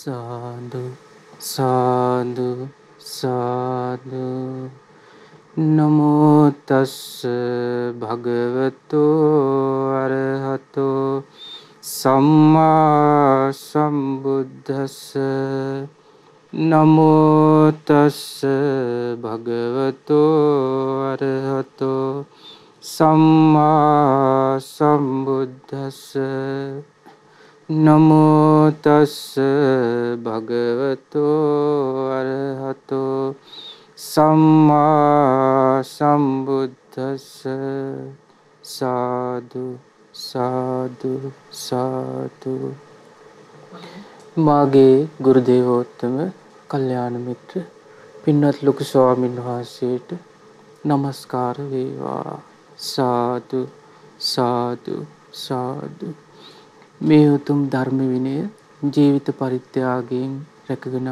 साधु साधु साधु नमो तस् भगवतो अरहतो सम्मा संबुद्धस्स नमो तस् भगवतो अरहतो सम्मा संबुद्धस्स नमो तस् भगवतो अरहतो सम्मा संबुद्धस्स साधु साधु साधु මාගේ ගුරු දේවෝත්තම කල්යාණ මිත්‍ර පින්වත් ලොකු ස්වාමීන් වහන්සේට নমස්කාර වේවා. සාදු සාදු සාදු. මේ උතුම් ධර්ම විනය ජීවිත පරිත්‍යාගයෙන් රැකගෙන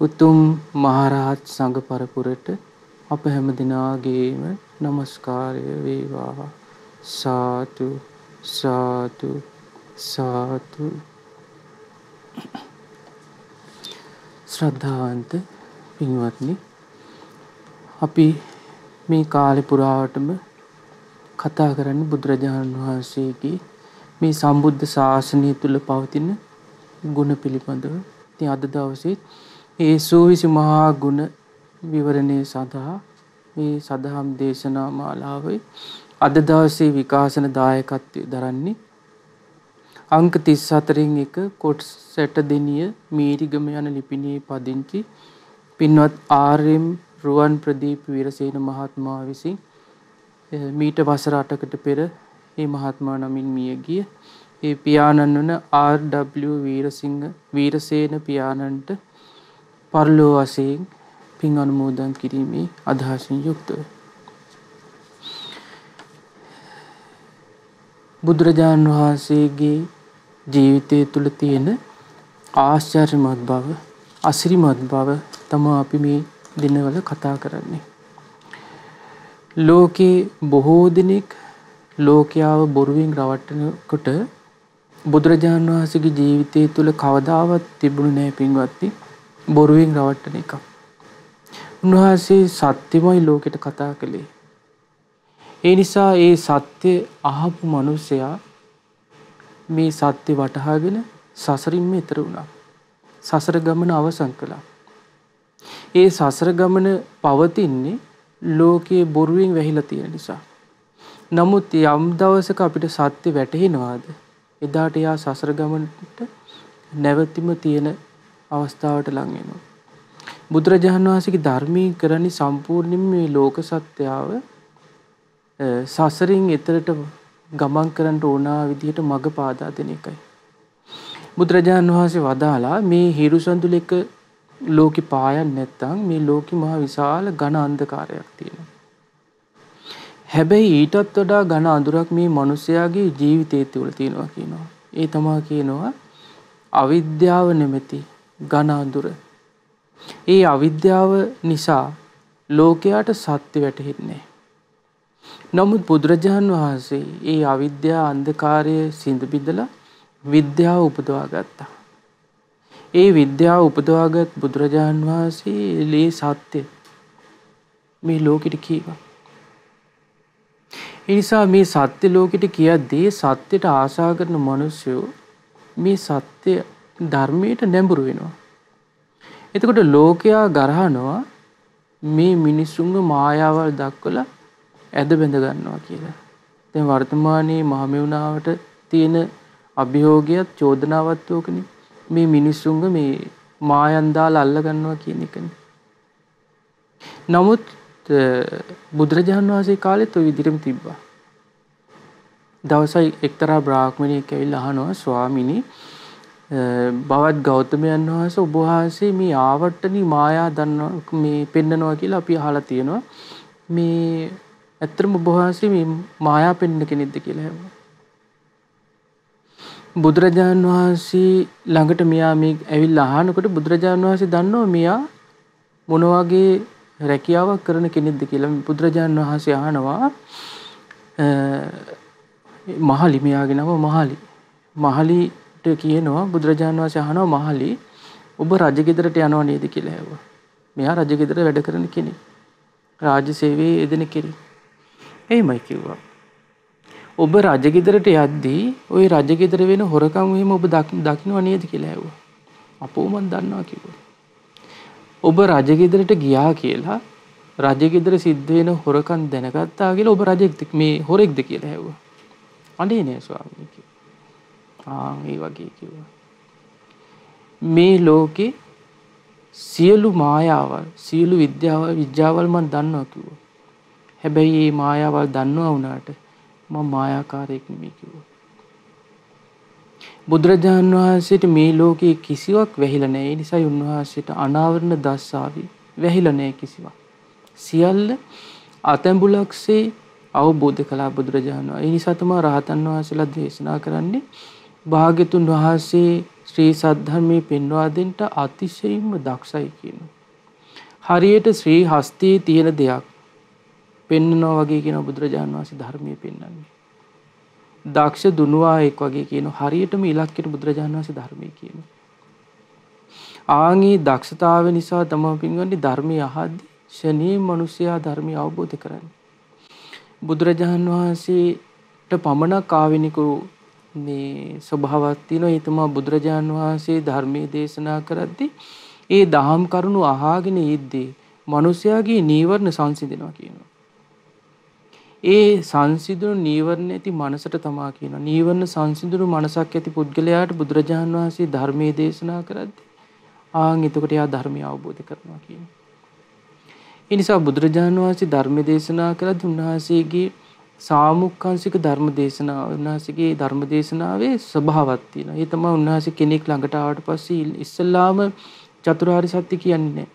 උතුම් මහරහත් සංඝ පරපුරට අප හැම දිනාගේම নমස්කාරය වේවා. සාදු සාදු සාදු. ශ්‍රද්ධාවන්ත පින්වත්නි, අපි මේ කාලේ පුරාවටම කතා කරන්නේ බුදුරජාණන් වහන්සේගේ මේ සම්බුද්ධ ශාසනය තුල පවතින ගුණ පිළිබඳව. ඉතින් අද දවසේ ඒ සූවිසි මහා ගුණ විවරණය සඳහා මේ සදහම් දේශනා මාලාවේ අද දවසේ විකාශන දායකත්වයේ දරන්නේ අංක 34න් එක කොටසට දෙනිය මීරිගම යන ලිපිණියේ පදිංචි පින්වත් ආර්.එම්. රුවන් ප්‍රදීප වීරසේන මහත්මයා විසින් මීට වසර 8කට පෙර මේ මහත්මයා නමින් මිය ගිය ඒ පියාණන් වන ආර්.ඩබ්ලිව්. වීරසේන පියාණන්ට පරලෝ වශයෙන් පින් අනුමෝදන් කිරීමේ අදහසින් යුක්තව බුදුරජාණන් වහන්සේගේ ජීවිතය තුළ තියෙන ආශ්චර්යමත් බව, අසිරිමත් බව තමයි අපි මේ දිනවල කතා කරන්නේ. ලෝකේ බොහෝ දෙනෙක් ලෝකයාව බොරුවෙන් රවට්ටනකොට බුදුරජාණන් වහන්සේගේ ජීවිතය තුළ කවදාවත් තිබුණේ නැහැ පින්වත්නි බොරුවෙන් රවට්ටන එක. උන්වහන්සේ සත්‍යමයි ලෝකෙට කතා කළේ. ඒ නිසා ඒ සත්‍ය අහපු මිනිසයා මේ සත්‍ය වටහාගෙන සසරින්ම ඈතර වුණා. සසර ගමන අවසන් කළා. ඒ සසර ගමන පවතින්නේ ලෝකයේ බොරුවෙන් වැහිලා තියෙන නිසා. නමුත් යම් දවසක අපිට සත්‍ය වැටහෙනවාද එදාට යා සසර ගමනට නැවතීම තියෙන අවස්ථාවට ලං වෙනවා. බුදුරජාණන් වහන්සේගේ ධර්මී කරන්නේ සම්පූර්ණයෙන්ම මේ ලෝක සත්‍යාව සසරින් එතරට ගමන් කරන්න ඕන විදිහට මඟ පාදා දෙන එකයි. බුදුරජාණන් වහන්සේ වදාලා මේ හිරු සඳුල එක ලෝකෙ පායන්නේ නැත්නම් මේ ලෝකෙ මහ විශාල ඝන අන්ධකාරයක් තියෙනවා. හැබැයි ඊටත් වඩා ඝන අඳුරක් මේ මිනිස්යාගේ ජීවිතය තුළ තියෙනවා කියනවා. ඒ තමයි කියනවා අවිද්‍යාව නැමැති ඝන අඳුර. ඒ අවිද්‍යාව නිසා ලෝකයට සත්‍ය වැටහෙන්නේ නැහැ. නමුත් බුදුරජාණන් වහන්සේ ඒ අවිද්‍යා අන්ධකාරයේ සිඳ බිඳලා විද්‍යාව උපදවා ගත්තා. ඒ විද්‍යාව උපදවාගත් බුදුරජාණන් වහන්සේ මේ සත්‍ය මේ ලෝකෙට කීවා. ඒ නිසා මේ සත්‍ය ලෝකෙට කියද්දී සත්‍යයට ආශා කරන මිනිස්සු මේ සත්‍ය ධර්මයට නැඹුරු වෙනවා. එතකොට ලෝකයා ගරහනවා මේ මිනිසුන්ගේ මායාවල් දක්වලා ඇද බැඳ ගන්නවා කියලා. දැන් වර්තමානයේ මහමෙවුනාවට තියෙන අභියෝගයත් චෝදනාවත් ඕකනේ. මේ මිනිස්සුන්ගේ මේ මායන් දාලා අල්ල ගන්නවා කියන එකනේ. නමුත් බුදුරජාණන් වහන්සේ කාලෙත් ওই විදිහටම තිබ්බා. දවසයි එක්තරා බ්‍රාහ්මණයෙක් ඇවිල්ලා අහනවා ස්වාමිනී බවත් ගෞතමයන් වහන්සේ ඔබ වහන්සේ මේ ආවට්ටනි මායා දන්නවා මේ පෙන්නනවා කියලා අපි අහලා තියෙනවා. මේ ඇත්තටම ඔබ වහන්සේ මේ මායා පෙන්න කෙනෙක්ද කියලා අහනවා. බුදුරජාණන් වහන්සේ ළඟට මෙයා මේ ඇවිල්ලා අහනකොට බුදුරජාණන් වහන්සේ දන්නවා මෙයා මොන වගේ රැකියාවක් කරන කෙනෙක්ද කියලා. බුදුරජාණන් වහන්සේ අහනවා මහලි, මෙයාගේ නම මහලි. මහලිට කියනවා බුදුරජාණන් වහන්සේ අහනවා මහලි ඔබ රජ ගෙදරට යනවා නේද කියලා ඇහුවා. මෙයා රජ ගෙදර වැඩ කරන කෙනෙක්. රාජ්‍ය සේවයේ යෙදෙන කෙනෙක්. එහෙමයි කිව්වා. ඔබ රජ ගෙදරට යද්දී ওই රජ ගෙදර වෙන හොරකම් වීම ඔබ දකින්නව නේද කියලා ඇහුවා. අපෝ මන් දන්නවා කිව්වා. ඔබ රජ ගෙදරට ගියා කියලා රජ ගෙදර සිද්ධ වෙන හොරකම් දැනගත්තා කියලා ඔබ රජෙක්ද මේ හොරෙක්ද කියලා ඇහුවා. අනේ නෑ ස්වාමීනි කිව්වා. ඒ වගේ කිව්වා. මේ ලෝකේ සියලු මායාවල් සියලු විද්‍යාවල් මම දන්නවා කිව්වා. හැබැයි මේ මායාවල් දන්නවා වුණාට මම මායාකාරයෙක් නෙමෙයි කිව්වා. බුදුරජාණන් වහන්සේට මේ ලෝකේ කිසිවක් වැහිලා නැහැ. ඒ නිසා උන්වහන්සේට අනාවරණ දස්සාවි වැහිලා නැහැ කිසිවක්. සියල්ල අතැඹුලක්සේ අවබෝධ කළා බුදුරජාණන් වහන්සේ. ඒ නිසා තමයි රහතන් වහන්සේලා දේශනා කරන්නේ භාග්‍යතුන් වහන්සේ ශ්‍රී සද්ධර්මයේ පෙන්වා දෙන්න අතිශයින්ම දක්ෂයි කියනවා. හරියට ශ්‍රී හස්තයේ තියෙන දෙයක් පෙන්වනවා වගේ කියන බුදුරජාණන් වහන්සේ ධර්මයේ පෙන්වන්නේ. දක්ෂ දුනුවාෙක් වගේ කියන හරියටම ඉලක්කයට බුදුරජාණන් වහන්සේ ධර්මයේ කියනවා. ආන්ගේ දක්ෂතාවය නිසා තමයි පින්වන්නේ ධර්මය අහද්දී ශනීය මිනිසයා ධර්මය අවබෝධ කරන්නේ. බුදුරජාණන් වහන්සේට පමණක් ආවෙනිකු මේ ස්වභාවයක් තියෙනවා. ඒ තමයි බුදුරජාණන් වහන්සේ ධර්මයේ දේශනා කරද්දී ඒ දහම් කරුණු අහගෙන ඉද්දී මිනිසයාගේ නීවරණ සංසිඳනවා කියනවා. ඒ සංසිඳුණු නීවරණ ඇති මනසට තමා කියනවා. නීවරණ සංසිඳුණු මනසක් ඇති පුද්ගලයාට බුදුරජාණන් වහන්සේ ධර්මයේ දේශනා කරද්දී එතකොට එයා ධර්මය අවබෝධ කරනවා කියනවා. ඒ නිසා බුදුරජාණන් වහන්සේ ධර්ම දේශනා කරද්දී උන්වහන්සේගේ සාමුක්ඛංශික ධර්ම දේශනාව උන්වහන්සේගේ ධර්ම දේශනාවේ ස්වභාවයක් තියෙනවා. ඒ තමයි උන්වහන්සේ කෙනෙක් ළඟට ආවට පස්සේ ඉස්සල්ලාම චතුරාර්ය සත්‍ය කියන්නේ නැහැ.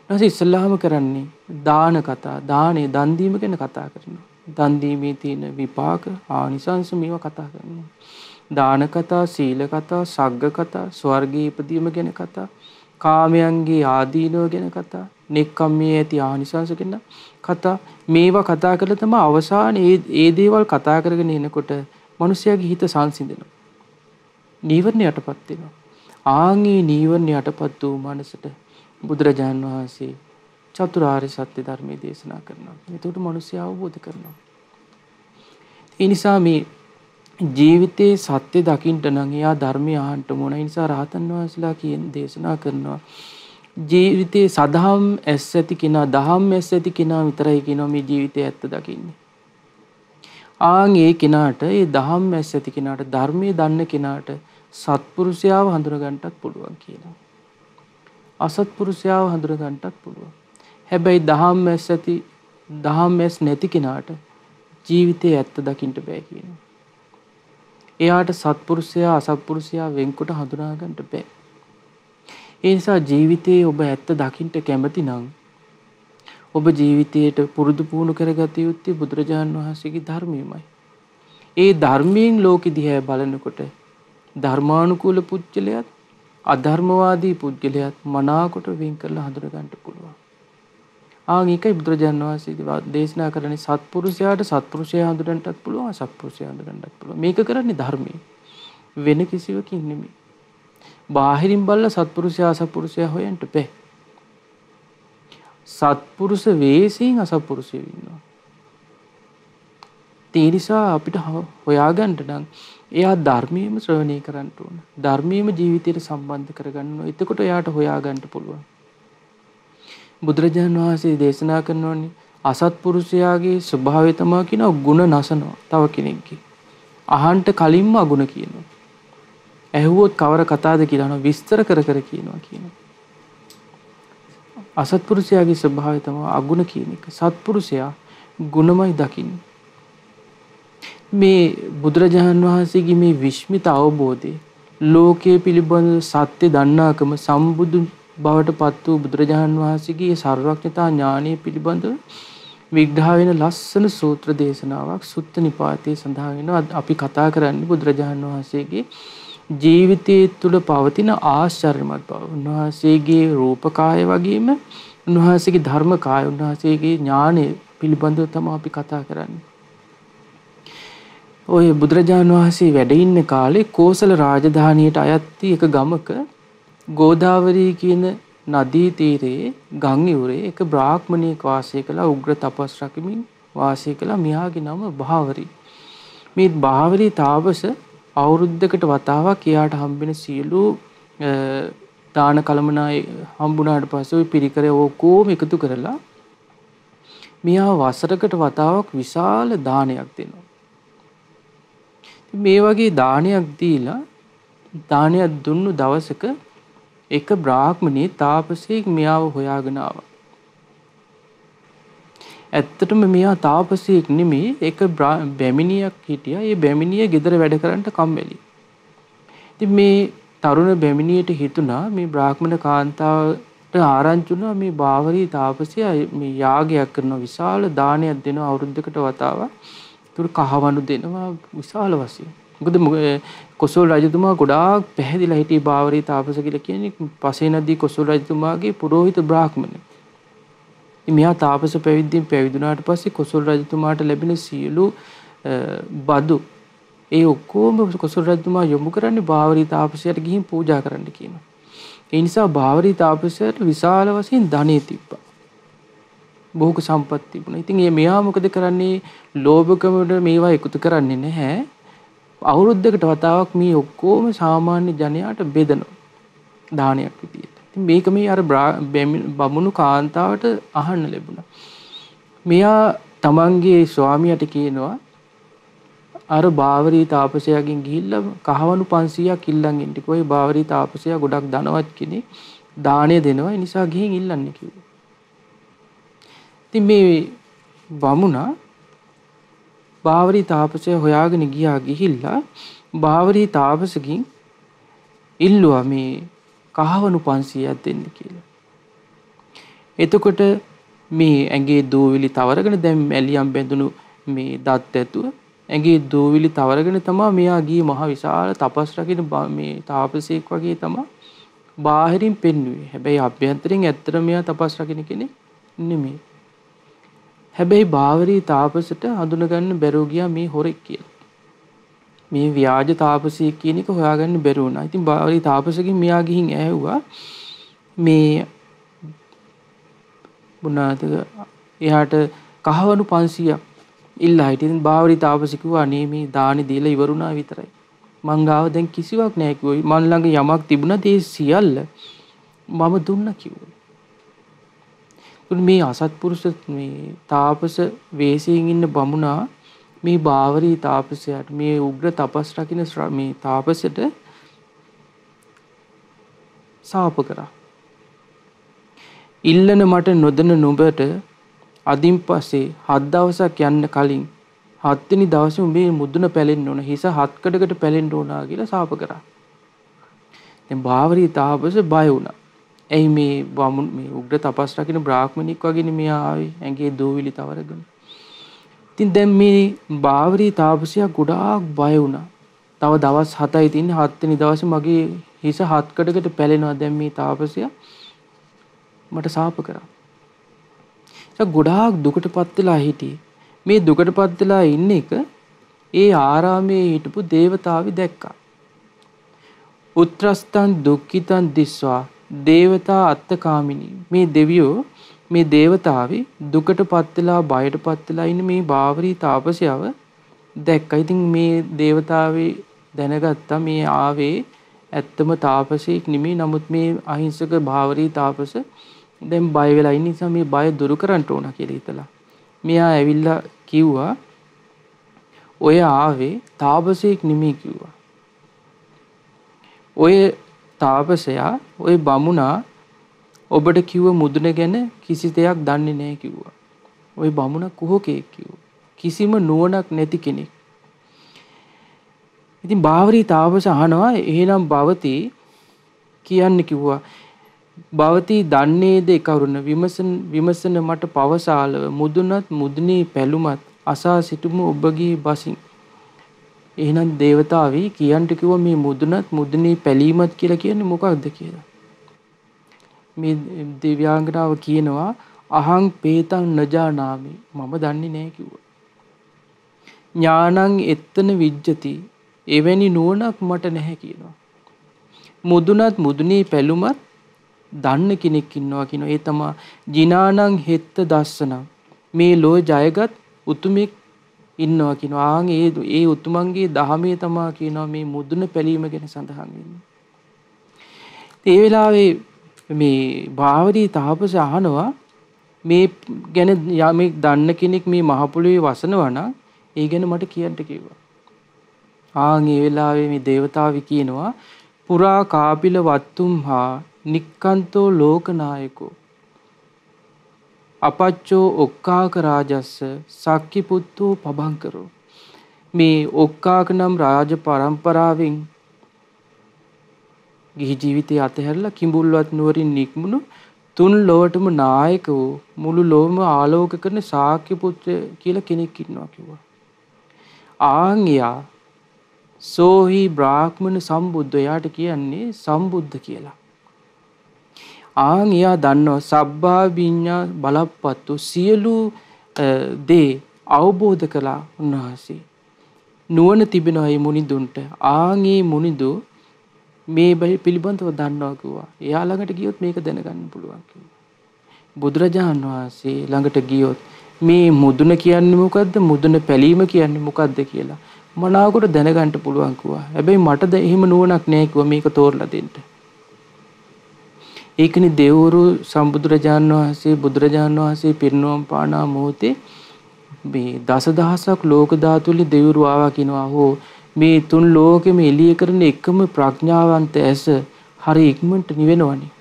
උන්වහන්සේ ඉස්සල්ලාම කරන්නේ දාන කතා, දානේ දන් දීම ගැන කතා කරනවා. දන් දීමේ තියෙන විපාක, ආනිසංස මේවා කතා කරනවා. දාන කතා, සීල කතා, සග්ග කතා, ස්වර්ගයේ ඉපදීම ගැන කතා, කාමයන්ගේ ආදීනව ගැන කතා, නෙක්ඛම්මයේ ඇති ආනිසංස ගැන කතා මේවා කතා කරලා තමයි අවසානයේ ඒ දේවල් කතා කරගෙන එනකොට මිනිස්යාගේ හිත සංසිඳෙනවා. නීවරණ යටපත් වෙනවා. ආන්ගේ නීවරණ යටපත් වූ මනසට බුදුරජාණන් වහන්සේ චතුරාර්ය සත්‍ය ධර්මයේ දේශනා කරනවා. එතකොට මිනිස්යා අවබෝධ කරනවා. ඒ නිසා මේ ජීවිතයේ සත්‍ය දකින්න නම් එයා ධර්මය අහන්න ඕන. ඒ නිසා රහතන් වහන්සේලා කියන දේශනා කරනවා ජීවිතේ සදහම් ඇස් ඇති කෙනා දහම් ඇස් ඇති කෙනා විතරයි කියනවා මේ ජීවිතයේ ඇත්ත දකින්නේ. ඒ කෙනාට ඒ දහම් ඇස් ඇති කෙනාට ධර්මයේ දන්න කෙනාට සත්පුරුෂයාව හඳුන ගන්නටත් පුළුවන් කියනවා. අසත්පුරුෂයාව හඳුන ගන්නටත් පුළුවන්. හැබැයි දහම් ඇස් නැති කෙනාට ජීවිතයේ ඇත්ත දකින්න බෑ කියනවා. එයාට සත්පුරුෂයා අසත්පුරුෂයා වෙන්කොට හඳුනා ගන්න බෑ. ඒ නිසා ජීවිතයේ ඔබ ඇත්ත දකින්න කැමති නම් ඔබ ජීවිතයට පුරුදු පුහුණු කරගත යුත්තේ බුදුරජාණන් වහන්සේගේ ධර්මයමයි. ඒ ධර්මයෙන් ලෝකෙ දිහා බලනකොට ධර්මානුකූල පුජ්‍යලයක් අධර්මවාදී පුජ්‍යලයක් මනාකොට වෙන් කරලා හඳුන ගන්න පුළුවන්. ඒකයි බුදුරජාණන් වහන්සේ දේශනා කරන්නේ සත්පුරුෂයාට සත්පුරුෂයා හඳුනන්නටත් පුළුවන් අසත්පුරුෂයා හඳුනන්නටත් පුළුවන්. මේක කරන්නේ ධර්මයෙන්. වෙන කිසිවකින් නෙමෙයි. බාහිරින් බලලා සත්පුරුෂයා අසත්පුරුෂයා හොයන්න බෑ. සත්පුරුෂ වේසින් අසත්පුරුෂයෝ ඉන්නවා. ඒ නිසා අපිට හොයාගන්න නම් එයා ධර්මයේම ශ්‍රවණය කරන්න ඕන. ධර්මයේම ජීවිතයට සම්බන්ධ කරගන්න ඕන. එතකොට එයාට හොයාගන්න පුළුවන්. බුදුරජාණන් වහන්සේ දේශනා කරනෝනේ අසත්පුරුෂයාගේ ස්වභාවය තමයි කියනවා ಗುಣ නසනවා. තව කෙනෙක්ගේ. අහන්ට කලින්ම අගුණ කියනවා. ඇහුවොත් කවර කතාවද කියලා අහනවා විස්තර කර කියනවා කියනවා. අසත්පුරුෂයාගේ ස්වභාවය තමයි අගුණ කියන එක. සත්පුරුෂයා ගුණමයි දකින්නේ. මේ බුදුරජාණන් වහන්සේගේ මේ විශ්මිත අවබෝධය ලෝකයේ පිළිබඳ සත්‍ය දන්නාකම සම්බුදු බවට පත් වූ බුදුරජාණන් වහන්සේගේ සර්වඥතා ඥානය පිළිබඳව විග්‍රහ වෙන ලස්සන සූත්‍ර දේශනාවක් සුත්ත නිපාතයේ සඳහන් වෙනවා. අපි කතා කරන්නේ බුදුරජාණන් වහන්සේගේ ජීවිතයේ තුල පවතින ආශ්චර්යමත් බව. උන්වහන්සේගේ රූපකාය වගේම උන්වහන්සේගේ ධර්මකාය උන්වහන්සේගේ ඥානය පිළිබඳව තමයි අපි කතා කරන්නේ. ඔය බුදුරජාණන් වහන්සේ වැඩ ඉන්න කාලේ කෝසල රාජධානියට අයත් එක ගමක ගෝදාවරී කියන නදී තීරයේ ගම් ඉවුරේ එක බ්‍රාහ්මණයෙක් වාසය කළා උග්‍ර තපස් රකිමින් වාසය කළා. මෙයාගේ නම භාවරී. මේ භාවරී තාපස අවුරුද්දකට වතාවක් එයාට හම්බෙන සියලු දාන කලමනාය හම්බුණාට පස්සේ ওই පිරිකර ඔක්කොම එකතු කරලා මෙයා වසරකට වතාවක් විශාල දානයක් දෙනවා. මේ වගේ දානයක් දීලා දානයක් දුන්නු දවසක එක බ්‍රාහ්මණී තාපසයෙක් මෙයාව හොයාගෙන ආවා. ඇත්තටම මෙයා තාපසයෙක් නෙමෙයි එක බැමිණියක් හිටියා. ඒ බැමිණිය ගෙදර වැඩ කරන්න කම්මැලි. ඉතින් මේ තරුණ බැමිණියට හිතුණා මේ බ්‍රාහ්මණ කාන්තාවට ආරංචි වුණා මේ භාවරී තාපසයා මේ යාගයක් කරන විශාල දානයක් දෙනවා අවුරුද්දකට වතාවක්. ඒතර කහවණු දෙනවා විශාල වශයෙන්. මොකද කොසල් රජතුමා ගොඩාක් පැහැදිලා හිටියේ භාවරී තාපස කියලා කියන්නේ පසේ නදී කොසල් රජතුමාගේ පුරোহিত බ්‍රාහ්මණය. මෙයා තාපස පැවිද්දෙන් පැවිදුණාට පස්සේ කොසල් රජතුමාට ලැබෙන සියලු බදු ඒ ඔක්කොම කොසල් රජතුමා යොමු කරන්නේ භාවරී තාපසයාට ගිහින් පූජා කරන්න කියනවා. ඒ නිසා භාවරී තාපසයාට විශාල වශයෙන් ධනෙ තිබ්බා. බොහෝ සම්පත් තිබුණා. ඉතින් මෙයා මොකද කරන්නේ? ලෝභකමට මේවා එකතු කරන්නේ නැහැ. අවුරුද්දකට වතාවක් මේ ඔක්කොම සාමාන්‍ය ජනයාට බෙදනවා. දානයක් විදියට. ඉතින් මේක මේ අර බමුණු කාන්තාවට අහන්න ලැබුණා. මෙයා තමන්ගේ ස්වාමියාට කියනවා අර භාවරී තාපසයාගෙන් ගිහිල්ලා කහවණු 500ක් ඉල්ලන් ඉන්නකෝ. ඒ භාවරී තාපසයා ගොඩක් ධනවත් කෙනෙක්. දාණය දෙනවා. ඒ නිසා ගිහින් ඉල්ලන්න කිව්වා. ඉතින් මේ බමුණා භාවරී තාපසයා හොයාගෙන ගිහිල්ලා භාවරී තාපසකින් ඉල්ලුවා මේ කහවණු 500ක් දෙන්න කියලා. එතකොට මේ ඇඟේ දූවිලි තවරගෙන දැන් මැලියම් බැඳුණු මේ දත් ඇතුව ඇඟේ දූවිලි තවරගෙන තමයි මෙයා ගියේ මහ විශාල තපස් රකින්න මේ තාපසයෙක් වගේ තමයි බාහිරින් පෙන්වුවේ. හැබැයි අභ්‍යන්තරයෙන් ඇත්තට මෙයා තපස් රකින්න කෙනෙක් නෙමෙයි. හැබැයි භාවරී තාපසට හඳුනගන්න බැරුව ගියා මේ හොරෙක් කියලා. මේ ව්‍යාජ තාපසයෙක් කියන එක හොයාගන්න බැරුව වුණා. ඉතින් භාවරී තාපසගෙන් මෙයා ගිහින් ඇහුවා මේ මොනවාද එයාට කහවණු 500ක් ඉල්ලා හිටිය. ඉතින් භාවරී තාපස කිව්වා අනේ මේ දානි දීලා ඉවරුණා විතරයි. මං ගාව දැන් කිසිවක් නැහැ කිව්වා. මන් ළඟ යමක් තිබුණාද ඒ සියල්ල මම දුන්නා කිව්වා. මේ අසත්පුරුෂ මේ තාපස වේශයෙන් ඉන්න බමුණා මේ භාවරී තාපසයාට මේ උග්‍ර තපස් රකින්න මේ තාපසයට සාප කරා. ඉල්ලන මට නොදෙන නුඹට අදින් පස්සේ 7 දවසක් යන්න කලින් 7 වෙනි දවසේ උඹේ මුදුන පැලෙන්න ඕන, හිස 7 කඩකට පැලෙන්න ඕනා කියලා සාප කරා. දැන් භාවරී තාපස බය වුණා. ඇයි මේ බමුණු මේ උග්‍ර තපස් රකින්න බ්‍රාහ්මණෙක් වගේනේ මෙයා ආවේ ඇඟේ දූවිලි තවරගෙන. ඉතින් දැන් මේ භාවරී තාපසයා ගොඩාක් බය වුණා. තව දවස් 7යි තින්නේ. 7 වෙනි දවසේ මගේ හිස 7 කඩකට පැලෙනවා. දැන් මේ තාපසයා මට සාප කරා. ඒක ගොඩාක් දුකටපත් වෙලා හිටියේ. මේ දුකටපත් වෙලා ඉන්න එක ඒ ආරාමයේ හිටපු දේවතාවි දැක්කා. උත්‍රස්තං දුක්ඛිතං දිස්වා දේවතා අත්තකාමිනී. මේ දෙවියෝ මේ දේවතාවි දුකටපත් වෙලා බයටපත් වෙලා ඉන්න මේ භාවරී තාපසයව දැක්කා. ඉතින් මේ දේවතාවේ දැනගත්තා මේ ආවේ ඇත්තම තාපසෙක් නෙමෙයි. නමුත් මේ අහිංසක භාවරී තාපස දැන් බය වෙලා ඉන්න නිසා මේ බය දුරු කරන්න ඕන කියලා හිතලා මෙයා ඇවිල්ලා කිව්වා ඔය ආවේ තාපසෙක් නෙමෙයි කිව්වා. ඔය තාපසයා ඔය බමුණා ඔබට කිව්ව මුදුන ගැන කිසි දෙයක් දන්නේ නැහැ කිව්වා. ඔය බමුණා කුහකෙක් කිව්වා. කිසිම නුවණක් නැති කෙනෙක්. ඉතින් භාවරී තාපස අහනවා එහෙනම් භවති කියන්න කිව්වා. භවති දන්නේද කරුණ විමසන මට පවසාලව මුදුනත් මුදුනේ පැලුමත් අසා සිටුමු ඔබගේ බසින්. එහෙනම් දේවතාවි කියන්න කිව්වා මේ මුදුනත් මුදුනේ පැලීමත් කියලා කියන්නේ මොකක්ද කියලා. මේ දිව්‍යාංගනාව කියනවා අහං පේතං නජානාමි මම දන්නේ නැහැ කිව්වා. ඥානං එත්තන විජ්ජති එවැනි නුවණක් මට නැහැ කියනවා. මුදුනත් මුදුනේ පැලුමත් දන්න කෙනෙක් ඉන්නවා කියනවා. ඒ තමයි ජිනානං හෙත්ත දස්සන. මේ ලෝ ජයගත් උතුමෙක් ඉන්නවා කියනවා. ආන් ඒ උතුමන්ගේ දහමේ තමයි කියනවා මේ මුදුන පැලීම ගැන සඳහන් වෙන්නේ. ඒ වෙලාවේ මේ භාවදී තාපස අහනවා මේ ගැන යමෙක් දන්න කෙනෙක් මේ මහ පොළොවේ වසනවා නම් ඒ ගැන මට කියන්න කිව්වා. ආන් ඒ වෙලාවේ මේ దేవතාවි කියනවා පුරා කාපිල වත්තුම්හා නික්කන්තෝ ලෝකනායකෝ අපච්චෝ ඔක්කාක රාජස්ස සක්කි පුත්තෝ පබංකරෝ. මේ ඔක්කාක නම් රාජ පරම්පරාවෙන් ගිහි ජීවිතය අතහැරලා කිඹුල්වත් නුවරින් නික්මුණු තුන් ලොවටම නායක වූ මුළු ලොවම ආලෝක කරන ශාක්‍ය පුත්‍ර කියලා කෙනෙක් ඉන්නවා කිව්වා. ආන් එයා සෝහි බ්‍රාහ්මණ සම්බුද්ධ, එයාට කියන්නේ සම්බුද්ධ කියලා. ආන් එයා දන්නවා සබ්බා විඤ්ඤා බලප්පත්තු සියලු දේ අවබෝධ කළා උන්වහන්සේ. නුවණ තිබෙනවා මේ මුනිදුන්ට. ආන් මේ මුනිදු මේ පිළිබඳව දන්නවා කිව්වා. එයා ළඟට ගියොත් මේක දැනගන්න පුළුවන් කිව්වා. බුදුරජාණන් වහන්සේ ළඟට ගියොත් මේ මුදුන කියන්නේ මොකද්ද, මුදුන පැලීම කියන්නේ මොකද්ද කියලා මනාවකට දැනගන්න පුළුවන් කිව්වා. හැබැයි මට එහෙම නුවණක් නැහැ කිව්වා මේක තෝරලා දෙන්න. ඒකනේ දෙවරු සම්බුදුරජාණන් වහන්සේ බුදුරජාණන් වහන්සේ පිරිනොම් පානා මොහොතේ මේ දසදහසක් ලෝක ධාතුලි දෙවරු ආවා කියනවා. හෝ මේ තුන් ලෝකෙම එළිය කරන එකම ප්‍රඥාවන්ත ඇස හරි ඉක්මනට නිවෙනවනේ.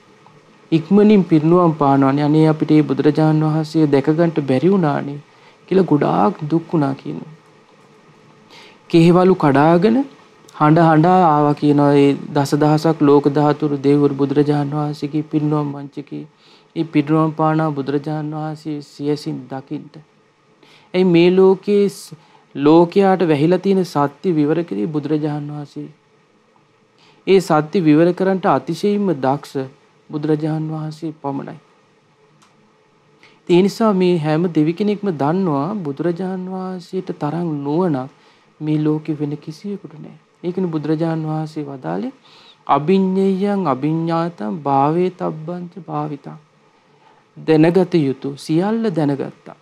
ඉක්මනින් පිරිනුවම් පානවනේ. අනේ අපිට මේ බුදුරජාණන් වහන්සේ දැක ගන්නට බැරි වුණානේ කියලා ගොඩාක් දුක් වුණා කියනවා. කෙහෙවලු කඩාගෙන හඬ ආවා කියනවා. ඒ දසදහසක් ලෝක ධාතුරු දෙවිවරු බුදුරජාණන් වහන්සේගේ පිරිනුවම් මංචකේ ඒ පිරිනුවම් පානා බුදුරජාණන් වහන්සේ සියසින් දකින්න. ඒ මේ ලෝකේ ලෝකයාට වැහිලා තියෙන සත්‍ය විවර කරේ බුදුරජාණන් වහන්සේ. ඒ සත්‍ය විවර කරන්නට අතිශයින්ම දක්ෂ බුදුරජාණන් වහන්සේ පමණයි. ඒ නිසා මේ හැම දෙවි කෙනෙක්ම දන්නවා බුදුරජාණන් වහන්සේට තරම් නුවණක් මේ ලෝකෙ වෙන කිසිවෙකුට නැහැ. ඒකනේ බුදුරජාණන් වහන්සේ වදාළේ අභිඤ්ඤයං අභිඤ්ඤාතං භාවේ තබ්බංච භාවිතං. දැනගත යුතු සියල්ල දැනගත්තා.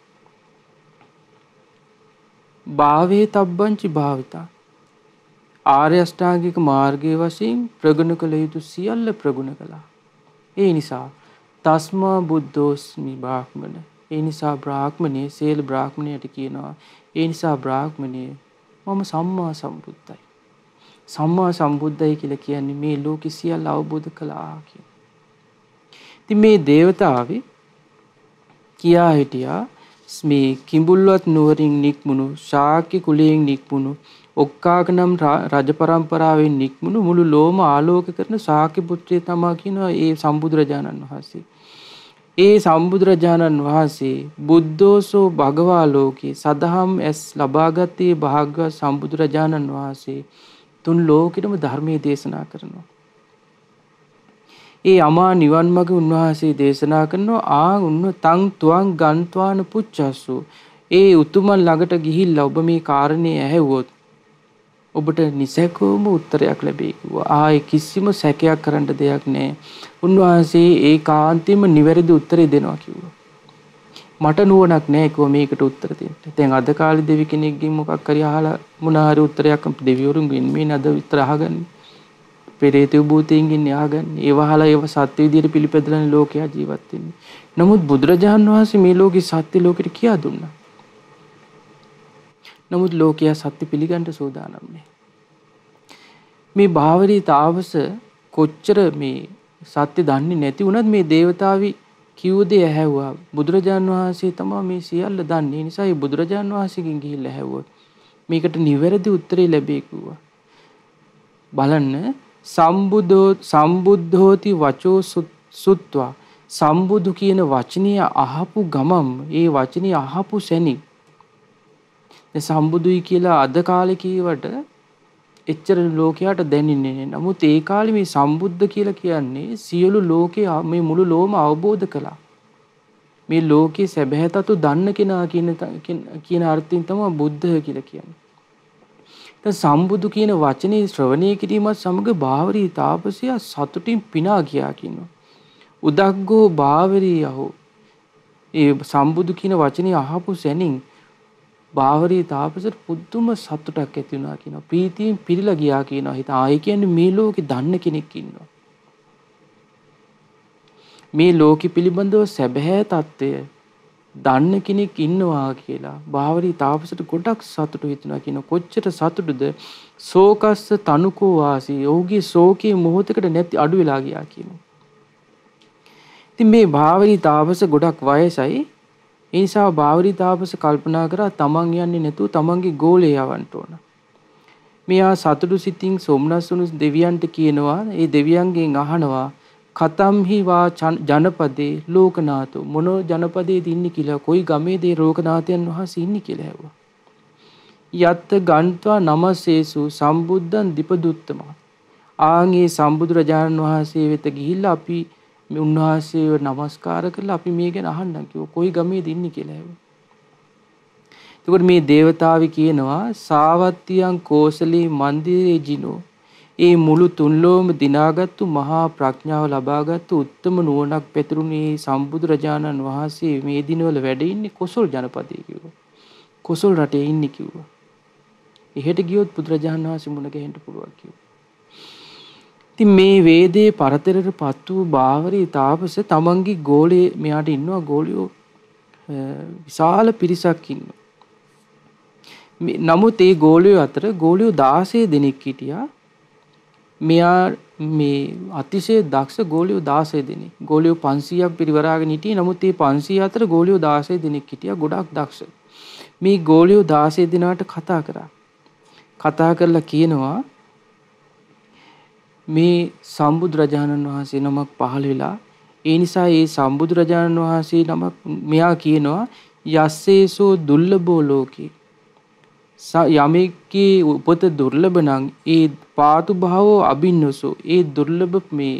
භාවේ තබ්බංච භාවිතා. ආර්ය අෂ්ටාංගික මාර්ගයේ වශයෙන් ප්‍රගුණ කළ යුතු සියල්ල ප්‍රගුණ කළා. ඒ නිසා තස්මා බුද්ධෝස්මි බ්‍රාහ්මණ. ඒ නිසා බ්‍රාහ්මණේ සීල බ්‍රාහ්මණයට කියනවා. ඒ නිසා බ්‍රාහ්මණේ මම සම්මා සම්බුද්ධයි. සම්මා සම්බුද්ධයි කියලා කියන්නේ මේ ලෝකෙ සියල්ල අවබෝධ කළා කියන. ඉතින් මේ දේවතාවේ කියා හිටියා මේ කිඹුල්වත් නුවරින් නික්මුණු ශාක්‍ය කුලයෙන් නික්මුණු ඔක්කාක නම් රජ පරම්පරාවෙන් නික්මුණු මුළු ලෝම ආලෝක කරන ශාක්‍ය පුත්‍රය තමයි කියනවා ඒ සම්බුදුරජාණන් වහන්සේ. ඒ සම්බුදුරජාණන් වහන්සේ බුද්ධෝසෝ භගවා ලෝකේ සදහම් ඇස් ලබාගත්තේ භාග්‍යවත් සම්බුදුරජාණන් වහන්සේ තුන් ලෝකෙටම ධර්මයේ දේශනා කරනවා. ඒ අමා නිවන් මඟ උන්වහන්සේ දේශනා කරනවා. උන්න තං තුවං ගන්්වාන පුච්චස්සු. ඒ උතුමන් ළඟට ගිහිල්ලා ඔබ මේ කාරණේ ඇහැවුවොත් ඔබට නිසැකවම උත්තරයක් ලැබේ කිව්වා. ආයේ කිසිම සැකයක් කරන්න දෙයක් නැහැ. උන්වහන්සේ ඒකාන්තයෙන්ම නිවැරදි උත්තරේ දෙනවා කිව්වා. මට නුවණක් නැහැ කිව්වා මේකට උත්තර දෙන්න. දැන් අද කාලේ දෙවි කෙනෙක්ගෙන් මොකක් හරි අහලා මොන හරි උත්තරයක් දෙවිවරුන්ගෙන් මේ නද විතර අහගන්නේ. පෙරේත භූතයෙන්ගෙන් යාගන්නේ. ඒව අහලා ඒව සත්‍ය විදියට පිළිපැදලා ලෝකයා ජීවත් වෙන්නේ. නමුත් බුදුරජාණන් වහන්සේ මේ ලෝකේ සත්‍ය ලෝකෙට කියා දුන්නා. නමුත් ලෝකයා සත්‍ය පිළිගන්න සූදානම් නැහැ. මේ භාවරී තාවස කොච්චර මේ සත්‍ය දන්නේ නැති වුණත් මේ දේවතාවි කිව්ව දේ ඇහැව්වා. බුදුරජාණන් වහන්සේ තමයි මේ සියල්ල දන්නේ. ඒ නිසා මේ බුදුරජාණන් වහන්සේගෙන් ගිහිල්ලා ඇහැව්වොත් මේකට නිවැරදි උත්තරේ ලැබේ කිව්වා. බලන්න සම්බුද්ධෝති වචෝ සුත්වා. සම්බුදු කියන වචනය අහපු ගමම් ඒ වචනේ අහපු සැනින් සම්බුදුයි කියලා අද කාලේ කීවට එච්චර ලෝකයට දැනෙන්නේ නැහැ. නමුත් ඒ කාලේ මේ සම්බුද්ධ කියලා කියන්නේ සියලු ලෝකේ මේ මුළු ලෝම අවබෝධ කළා. මේ ලෝකේ සැබෑ තතු දන්න කෙනා කියන අර්ථයෙන් තමයි බුද්ධ කියලා කියන්නේ. දැන් සම්බුදු කියන වචනේ ශ්‍රවණය කිරීමත් සමග බාවරී තාපසයා සතුටින් පිනා ගියා කියනවා. උදග්ගෝ බාවරී යහෝ. ඒ සම්බුදු කියන වචනේ අහපු සැනින් බාවරී තාපසට පුදුම සතුටක් ඇති වුණා කියනවා. ප්‍රීතියෙන් පිරීලා ගියා කියනවා. හිත ආයි කියන්නේ මේ ලෝකේ දන්න කෙනෙක් ඉන්නවා. මේ ලෝකෙ පිළිබඳව සැබෑ తত্ত্বය දන්න කෙනෙක් ඉන්නවා කියලා බාවරී තාපසට ගොඩක් සතුටු හිතුණා කියන කොච්චර සතුටුද ශෝකස්ස තනුකෝ වාසී ඔහුගේ ශෝකයේ මොහොතකට නැති අඩු වෙලා ගියා කියනවා. ඉතින් මේ බාවරී තාපස ගොඩක් වයසයි. ඒ නිසා බාවරී තාපස කල්පනා කරා තමන් යන්නේ නැතුව තමන්ගේ ගෝලේ යවන්න ඕන. මෙයා සතුටු සිතින් සොම්නස් වුණු දෙවියන්ට කියනවා. ඒ දෙවියන්ගෙන් අහනවා කතම්හි වා ජනපදේ ලෝකනාථෝ මොන ජනපදයේද ඉන්නේ කියලා කොයි ගමේද ලෝකනාථයන් වහන්සේ ඉන්නේ කියලා ඇහුවා. යත් ගන්්වා නමසේසු සම්බුද්ධං දීපදුත්තම. ආන්ගේ සම්බුදුරජාණන් වහන්සේ වෙත ගිහිල්ලා අපි මේ උන්වහන්සේව නමස්කාර කරලා අපි මේ ගැන අහන්නම් කිව්වා. කොයි ගමේද ඉන්නේ කියලා ඇහුවා. එතකොට මේ దేవතාවි කියනවා සාවත්තියං කෝසලී මන්දිරේ ජිනෝ ඒ මුළු තුන්ලෝම දිනාගත්තු මහා ප්‍රඥාව ලබාගත්තු උත්තම නුවණක් පැතිරුණේ සම්බුදුරජාණන් වහන්සේ මේ දිනවල වැඩ ඉන්නේ කොසල් ජනපදයේ කිව්වා. කොසල් රටේ ඉන්නේ කිව්වා. එහෙට ගියොත් බුදුරජාණන් වහන්සේ මුණ ගැහෙන්න පුළුවන් කිව්වා. ඉතින් මේ වේදේ පරතරටපත් වූ බාවරී තාපස තමන්ගේ ගෝලේ මෙයාට ඉන්නවා ගෝලියෝ විශාල පිරිසක් ඉන්නවා. නමුත් ඒ ගෝලියෝ අතර ගෝලියෝ 16 දෙනෙක් හිටියා. මෙයා මේ අතිශය දක්ෂ ගෝලියෝ 16 දෙනෙක්. ගෝලියෝ 500ක් පිරිවරාගෙන හිටියේ. නමුත් මේ 500 අතර ගෝලියෝ 16 දෙනෙක් හිටියා. ගොඩක් දක්ෂ. මේ ගෝලියෝ 16 දෙනාට කතා කරා. කතා කරලා කියනවා මේ සම්බුදුරජාණන් වහන්සේ නමක් පහළ වෙලා ඒ නිසා මේ සම්බුදුරජාණන් වහන්සේ නමක් මෙයා කියනවා යස්සේසෝ දුර්ලභෝ ලෝකේ යමෙක්ගේ උපත දුර්ලභ නම් ඒ පාතු භාවෝ අබින්නසෝ ඒ දුර්ලභ මේ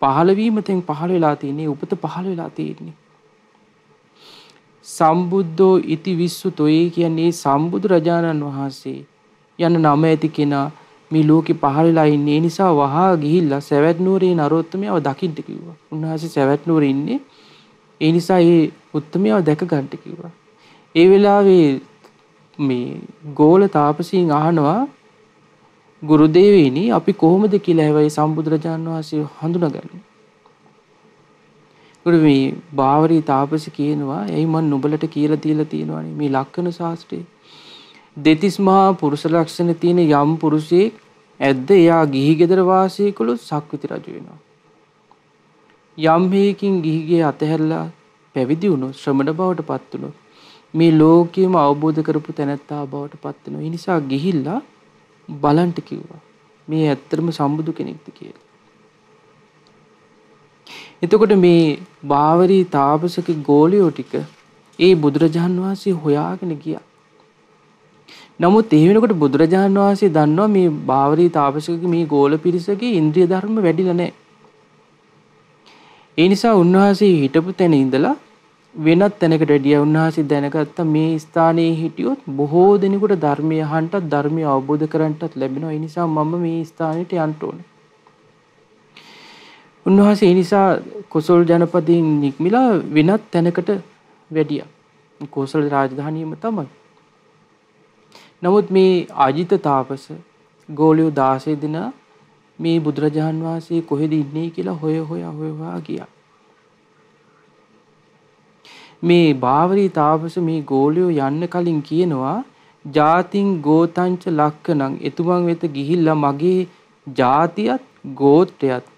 පහළ වීම තෙන් පහළ වෙලා තියෙන්නේ උපත පහළ වෙලා තියෙන්නේ සම්බුද්ධෝ ඉති විස්සුතෝ ඒ කියන්නේ සම්බුදු රජාණන් වහන්සේ යන නම ඇති කෙනා මේ ලෝකේ පහළ වෙලා ඉන්නේ. ඒ නිසා වහා ගිහිල්ලා සවැත් නුවරේ නරෝත්තමයව දකින්න කිව්වා. උන්වහන්සේ සවැත් නුවරේ ඉන්නේ. ඒ නිසා ඒ උත්තමයව දැක ගන්න කිව්වා. ඒ වෙලාවේ මේ ගෝල තාපසීන් අහනවා ගුරුදේවීනි අපි කොහොමද කියලා හැවයි සම්බුදුරජාණන් වහන්සේ හඳුනාගන්නේ. උඩ මේ බාවරී තාපස කියනවා එයි මම නුඹලට කියලා දීලා තියෙනවානේ මේ ලක්ෂණ ශාස්ත්‍රයේ දෙතිස් මහා පුරුෂ ලක්ෂණ තියෙන යම් පුරුෂයෙක් ඇද්ද එයා ගිහි ගෙදර වාසය කළොත් සක්විති රජු වෙනවා. යම් හේකින් ගිහිගේ අතහැරලා පැවිදි වුණොත් ශ්‍රමණ බවට පත් වුණොත් මේ ලෝකෙම අවබෝධ කරපු තැනැත්තා බවට පත් වෙනවා. ඒ නිසා ගිහිල්ලා බලන්න කිව්වා. මේ ඇත්තටම සම්බුදු කෙනෙක්ද කියලා. එතකොට මේ බාවරී තාපසගේ ගෝලියෝ ටික ඒ බුදුරජාන් වහන්සේ හොයාගෙන ගියා. නමුත් ඒ වෙනකොට බුදුරජාන් වහන්සේ දන්නවා මේ බාවරී තාපසගේ මේ ගෝල පිරිසගේ ඉන්ද්‍රිය ධර්ම වැඩිලා නැහැ. ඒ නිසා උන්වහන්සේ හිටපු තැන ඉඳලා වෙනත් තැනකට වැඩියා උන්වහන්සේ දැනගත්තා මේ ස්ථානයේ හිටියොත් බොහෝ දෙනෙකුට ධර්මය අහන්නත් ධර්මය අවබෝධ කරගන්නත් ලැබෙනවා. ඒ නිසා මම මේ ස්ථානෙට යන්න ඕනේ. උන්වහන්සේ ඒ නිසා කොසල් ජනපදයෙන් නික්මිලා වෙනත් තැනකට වැඩියා. කොසල් රාජධානියම තමයි. නමුත් මේ අජිත තාපස ගෝලියෝ 16 දෙනා මේ බුදුරජාන් වහන්සේ කොහෙද ඉන්නේ කියලා හොයා ගියා. මේ බාවරී තාපස මේ ගෝලියෝ යන්න කලින් කියනවා ජාතින් ගෝතංච ලක්කණං එතුමන් වෙත ගිහිල්ලා මගේ ජාතියත් ගෝත්‍රයත්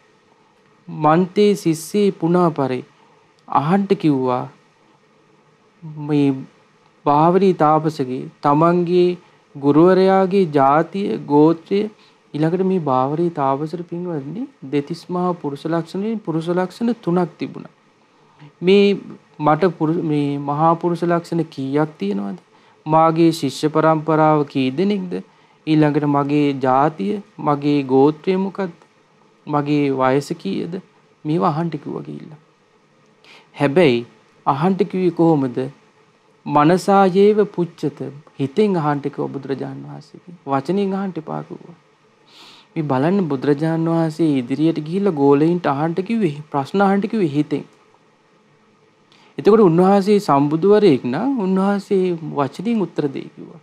මන්තේ සිස්සේ පුනාපරේ අහන්ට කිව්වා. මේ බාවරී තාපසගේ තමන්ගේ ගුරුවරයාගේ ජාතිය ගෝත්‍රය ඊළඟට මේ බාවරී තාපසට පින්වත්නි දෙතිස් මහා පුරුෂ ලක්ෂණයෙන් පුරුෂ ලක්ෂණ 3ක් තිබුණා. මේ මට මේ මහා පුරුෂ ලක්ෂණ කීයක් තියෙනවද? මාගේ ශිෂ්‍ය පරම්පරාව කී දෙනෙක්ද? ඊළඟට මගේ ජාතිය, මගේ ගෝත්‍රය මොකක්ද? මගේ වයස කීයද? මේවා අහන්න කිව්වා ගිහිල්ලා. හැබැයි අහන්න කිව්වේ කොහොමද? මනසායේව පුච්චත හිතෙන් අහන්න කිව්වා බුදුරජාණන් වහන්සේගේ. වචනෙන් අහන්න එපා කිව්වා. මේ බලන්න බුදුරජාණන් වහන්සේ ඉදිරියට ගිහිල්ලා ගෝලයින්ට අහන්න කිව්වේ ප්‍රශ්න අහන්න කිව්වේ හිතෙන්. එතකොට උන්වහන්සේ සම්බුදුවරයෙක් නම් උන්වහන්සේ වචනින් උත්තර දෙයි කිව්වා.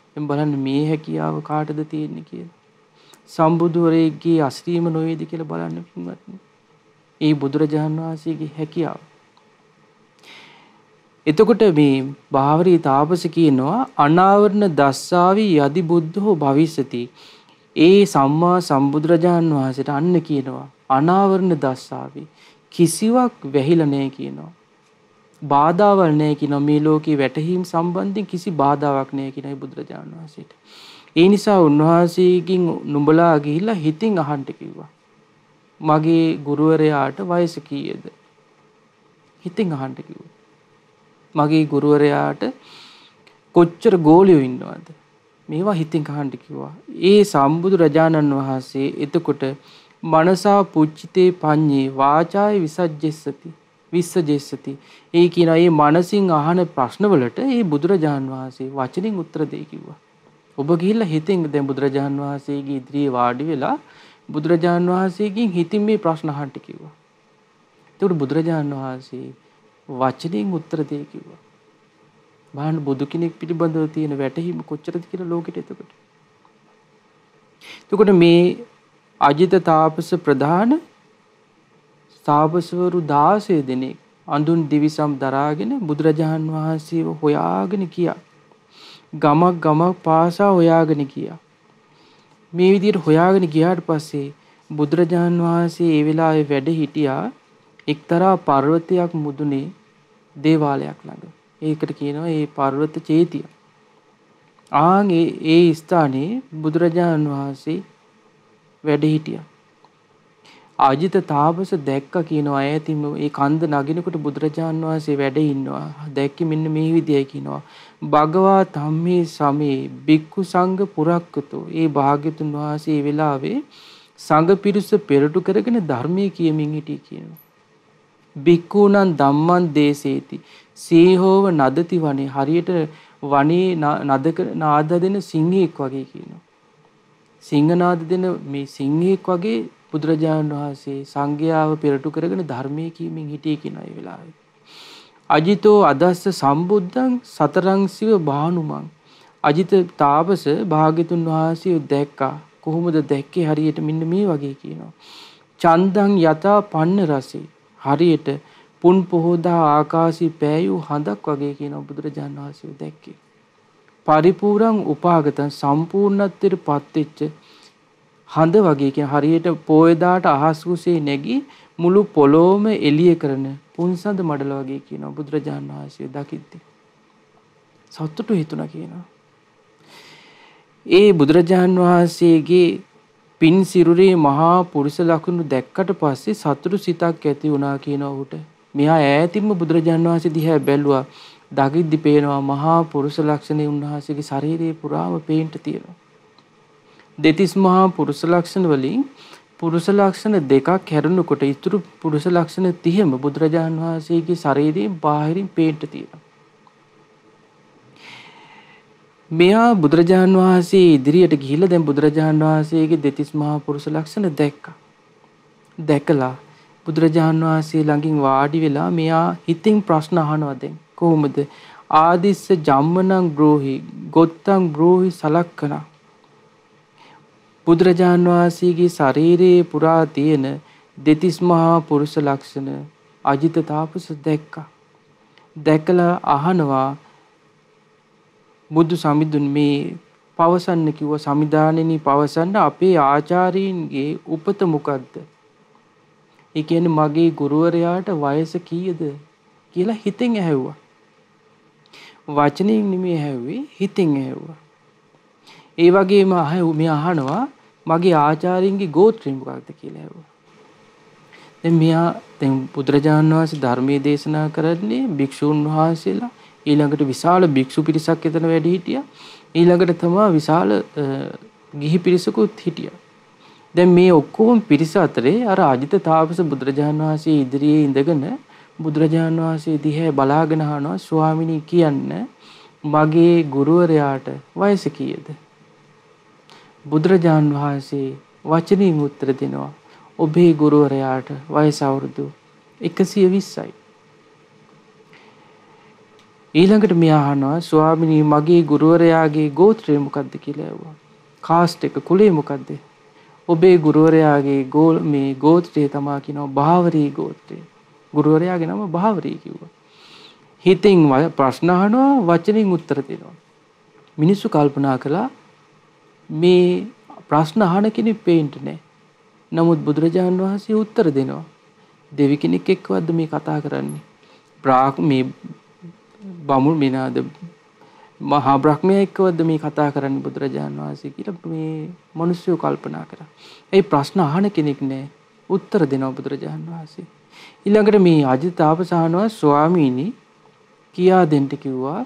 දැන් බලන්න මේ හැකියාව කාටද තියෙන්නේ කියලා. සම්බුදුවරයෙක්ගේ අස්රීම නොවේද කියලා බලන්න පින්වත්නි. ඒ බුදුරජාණන් වහන්සේගේ හැකියාව. එතකොට මේ භාවරී තාපස කියනවා අනාවරණ දස්සාවි යදි බුද්ධෝ භවිස්සති. ඒ සම්මා සම්බුදුරජාණන් වහන්සේට අන්න කියනවා අනාවරණ දස්සාවි කිසිවක් වැහිලා නැහැ කියනවා. බාධාවල් නැහැ කියනවා. මේ ලෝකේ වැටහීම් සම්බන්ධයෙන් කිසි බාධාවක් නැහැ කියනයි බුදුරජාණන් වහන්සේට. ඒ නිසා උන්වහන්සේගෙන් නුඹලා ගිහිල්ලා හිතින් අහන්න කිව්වා. මගේ ගුරුවරයාට වයස කීයද? හිතින් අහන්න කිව්වා. මගේ ගුරුවරයාට කොච්චර ගෝලියෝ ඉන්නවද? මේවා හිතින් අහන්න කිව්වා. ඒ සම්බුදු රජාණන් වහන්සේ එතකොට මනසා පුච්චිතේ පඤ්ඤේ වාචාය විසජ්ජස්සති. ඒ කියන මේ මනසින් අහන ප්‍රශ්නවලට ඒ බුදුරජාණන් වහන්සේ වචනින් උත්තර දෙයි කිව්වා. ඔබ ගිහිල්ලා හිතින් දැන් බුදුරජාණන් වහන්සේගේ ඉදිරියේ වාඩි වෙලා බුදුරජාණන් වහන්සේගෙන් හිතින් මේ ප්‍රශ්න අහන්න කිව්වා. ඒකට බුදුරජාණන් වහන්සේ වචනෙන් උත්තර දෙයි කිව්වා. බලන්න බුදු කෙනෙක් පිළිබඳව තියෙන වැටහීම කොච්චරද කියලා ලෝකෙට එතකොට. එතකොට මේ අජිත තාපස ප්‍රධාන තාපසවරු 16 දෙනෙක් අඳුන් දිවිසම් දරාගෙන බුදුරජාණන් වහන්සේව හොයාගෙන ගියා. ගමක් පාසා හොයාගෙන ගියා. මේ විදිහට හොයාගෙන ගියාට පස්සේ බුදුරජාණන් වහන්සේ ඒ වෙලාවේ වැඩ හිටියා එක්තරා පර්වතයක් මුදුනේ දේවාලයක් ළඟ. ඒකට කියනවා ඒ පර්වත චේතිය. ඒ ස්ථානයේ බුදුරජාණන් වහන්සේ වැඩ හිටියා. අජිත තාපස දැක්ක කියනවා ඈතින්ම ඒ කන්ද නගිනකොට බුදුරජාණන් වහන්සේ වැඩ ඉන්නවා. දැක්කේ මෙන්න මේ විදියයි කියනවා. භගවා ධම්මේ සමේ බික්ඛු සංඝ පුරක්කතෝ. ඒ භාග්‍යතුන් වහන්සේ ඒ වෙලාවේ සංඝ පිරිස පෙරටු කරගෙන ධර්මයේ කියමින් හිටිය කියනවා. බික්ඛූණං ධම්මං දේසේති සීහෝව නදති වනේ. හරියට වනේ නාද දෙන සිංහෙක් වගේ කියනවා. සිංහනාද දෙන මේ සිංහෙක් වගේ බුදුරජාණන් වහන්සේ සංඝයාව පෙරටු කරගෙන ධර්මයේ කියමින් හිටියේ කියන ඒ වෙලාවේ. අජිතෝ අදස්ස සම්බුද්ධං සතරං සිව බානුමං. අජිත තාපස භාග්‍යතුන් වහන්සේ දැක්කා. කොහොමද දැක්කේ? හරියට මෙන්න මේ වගේ කියනවා. චන්දං යතා පන්න රසේ. හරියට පුන් පොහොදා ආකාශී පෑයූ හඳක් වගේ කියනවා බුදුරජාණන් වහන්සේ දැක්කේ. පරිපූර්ණං උපාගතං සම්පූර්ණත්වයට පත්වෙච්ච හඳ වගේ කියන හරියට පොයදාට අහස් කුසේ නැගී මුළු පොළොවම එළිය කරන පුන්සඳ මඩල වගේ කියනවා බුදුරජාණන් වහන්සේ දකිද්දී. සතුටු හිතුණා කියනවා. ඒ බුදුරජාණන් වහන්සේගේ පින් සිරුරේ මහා පුරුෂ ලක්ෂණ දැක්කට පස්සේ සතුටු සිතක් ඇති වුණා කියනවා ඔහුට. මෙහා ඈතින්ම බුදුරජාණන් වහන්සේ දිහා බැලුවා. දකිද්දි පේනවා මහා පුරුෂ ලක්ෂණේ උන්වහන්සේගේ ශරීරයේ පුරාම පේන්ට තියෙනවා. දෙතිස් මහා පුරුෂ ලක්ෂණ වලින් පුරුෂ ලක්ෂණ දෙකක් හැරුණකොට ඉතුරු පුරුෂ ලක්ෂණ 30ම බුදුරජාණන් වහන්සේගේ ශරීරයෙන් බාහිරින් පේන්ට තියෙනවා. මෙයා බුදුරජාණන් වහන්සේ ඉදිරියට ගිහිල්ලා දැන් බුදුරජාණන් වහන්සේගේ දෙතිස් මහා පුරුෂ ලක්ෂණ දැක්කා. දැකලා බුදුරජාණන් වහන්සේ ළඟින් වාඩි වෙලා මෙයා හිතින් ප්‍රශ්න අහනවා දැන්. කොහොමද? ආදිස්ස ජම්මනං බ්‍රෝහි ගොත්තං බ්‍රෝහි සලක්කන. බුදුරජාණන් වහන්සේගේ ශරීරයේ පුරා තියෙන දෙතිස් මහා පුරුෂ ලක්ෂණ අජිත තාපස දැක්කා. දැකලා අහනවා බුදු සමිඳුන් මේ පවසන්න කිව්ව සමිදානෙනි පවසන්න අපේ ආචාර්යයින්ගේ උපත මොකද්ද? ඒ කියන්නේ මගේ ගුරුවරයාට වයස කීයද කියලා හිතෙන් ඇහුවා. වචනෙන් නෙමෙයි ඇහුවේ හිතෙන් ඇහුවා. ඒ වගේම මේ අහනවා මගේ ආචාර්යින්ගේ ගෝත්‍රය මොකක්ද කියලා ඇහුවා. දැන් බුදුරජාණන් වහන්සේ ධර්මයේ දේශනා කරන්නේ භික්ෂුන් වහන්සේලා ඊළඟට විශාල භික්ෂු පිරිසක් එතන වැඩ හිටියා. ඊළඟට තමයි විශාල ගිහි පිරිසකුත් හිටියා. දැන් මේ ඔක්කොම පිරිස අතරේ අර අජිත තාපස බුදුරජාණන් වහන්සේ ඉදිරියේ ඉඳගෙන බුදුරජාණන් වහන්සේ දිහා බලාගෙන අහනවා ස්වාමිනී කියන්න මගේ ගුරුවරයාට වයස කීයද? බුදුරජාණන් වහන්සේ වචනින් උත්තර දෙනවා ඔබේ ගුරුවරයාට වයස අවුරුදු 120යි. ඊළඟට මෙයා අහනවා ස්වාමිනී මගේ ගුරුවරයාගේ ගෝත්‍රය මොකක්ද කියලා ඇහුවා. කාස්ට් එක කුලය මොකක්ද? ඔබේ ගුරුවරයාගේ මේ ගෝත්‍රය තමයි කියනවා භාවරී ගෝත්‍රය. ගුරුවරයාගේ නම භාවරී කිව්වා. හිතින් ප්‍රශ්න අහනවා වචනින් උත්තර දෙනවා. මිනිස්සු කල්පනා කළා මේ ප්‍රශ්න අහන කෙනෙක් පේන්න නැහැ. නමුත් බුදුරජාණන් වහන්සේ උත්තර දෙනවා. දෙවි කෙනෙක් එක්කවද මේ කතා කරන්නේ? මේ බමුණු මිනාද මහා බ්‍රහ්මයා එක්කවද මේ කතා කරන්නේ බුදුරජාණන් වහන්සේ කියලා මේ මිනිස්සු කල්පනා කරා. ඒ ප්‍රශ්න අහන කෙනෙක් නැහැ. උත්තර දෙනවා බුදුරජාණන් වහන්සේ. ඊළඟට මේ අජිත තාපසහනවා ස්වාමීනි කියා දෙන්න කිව්වා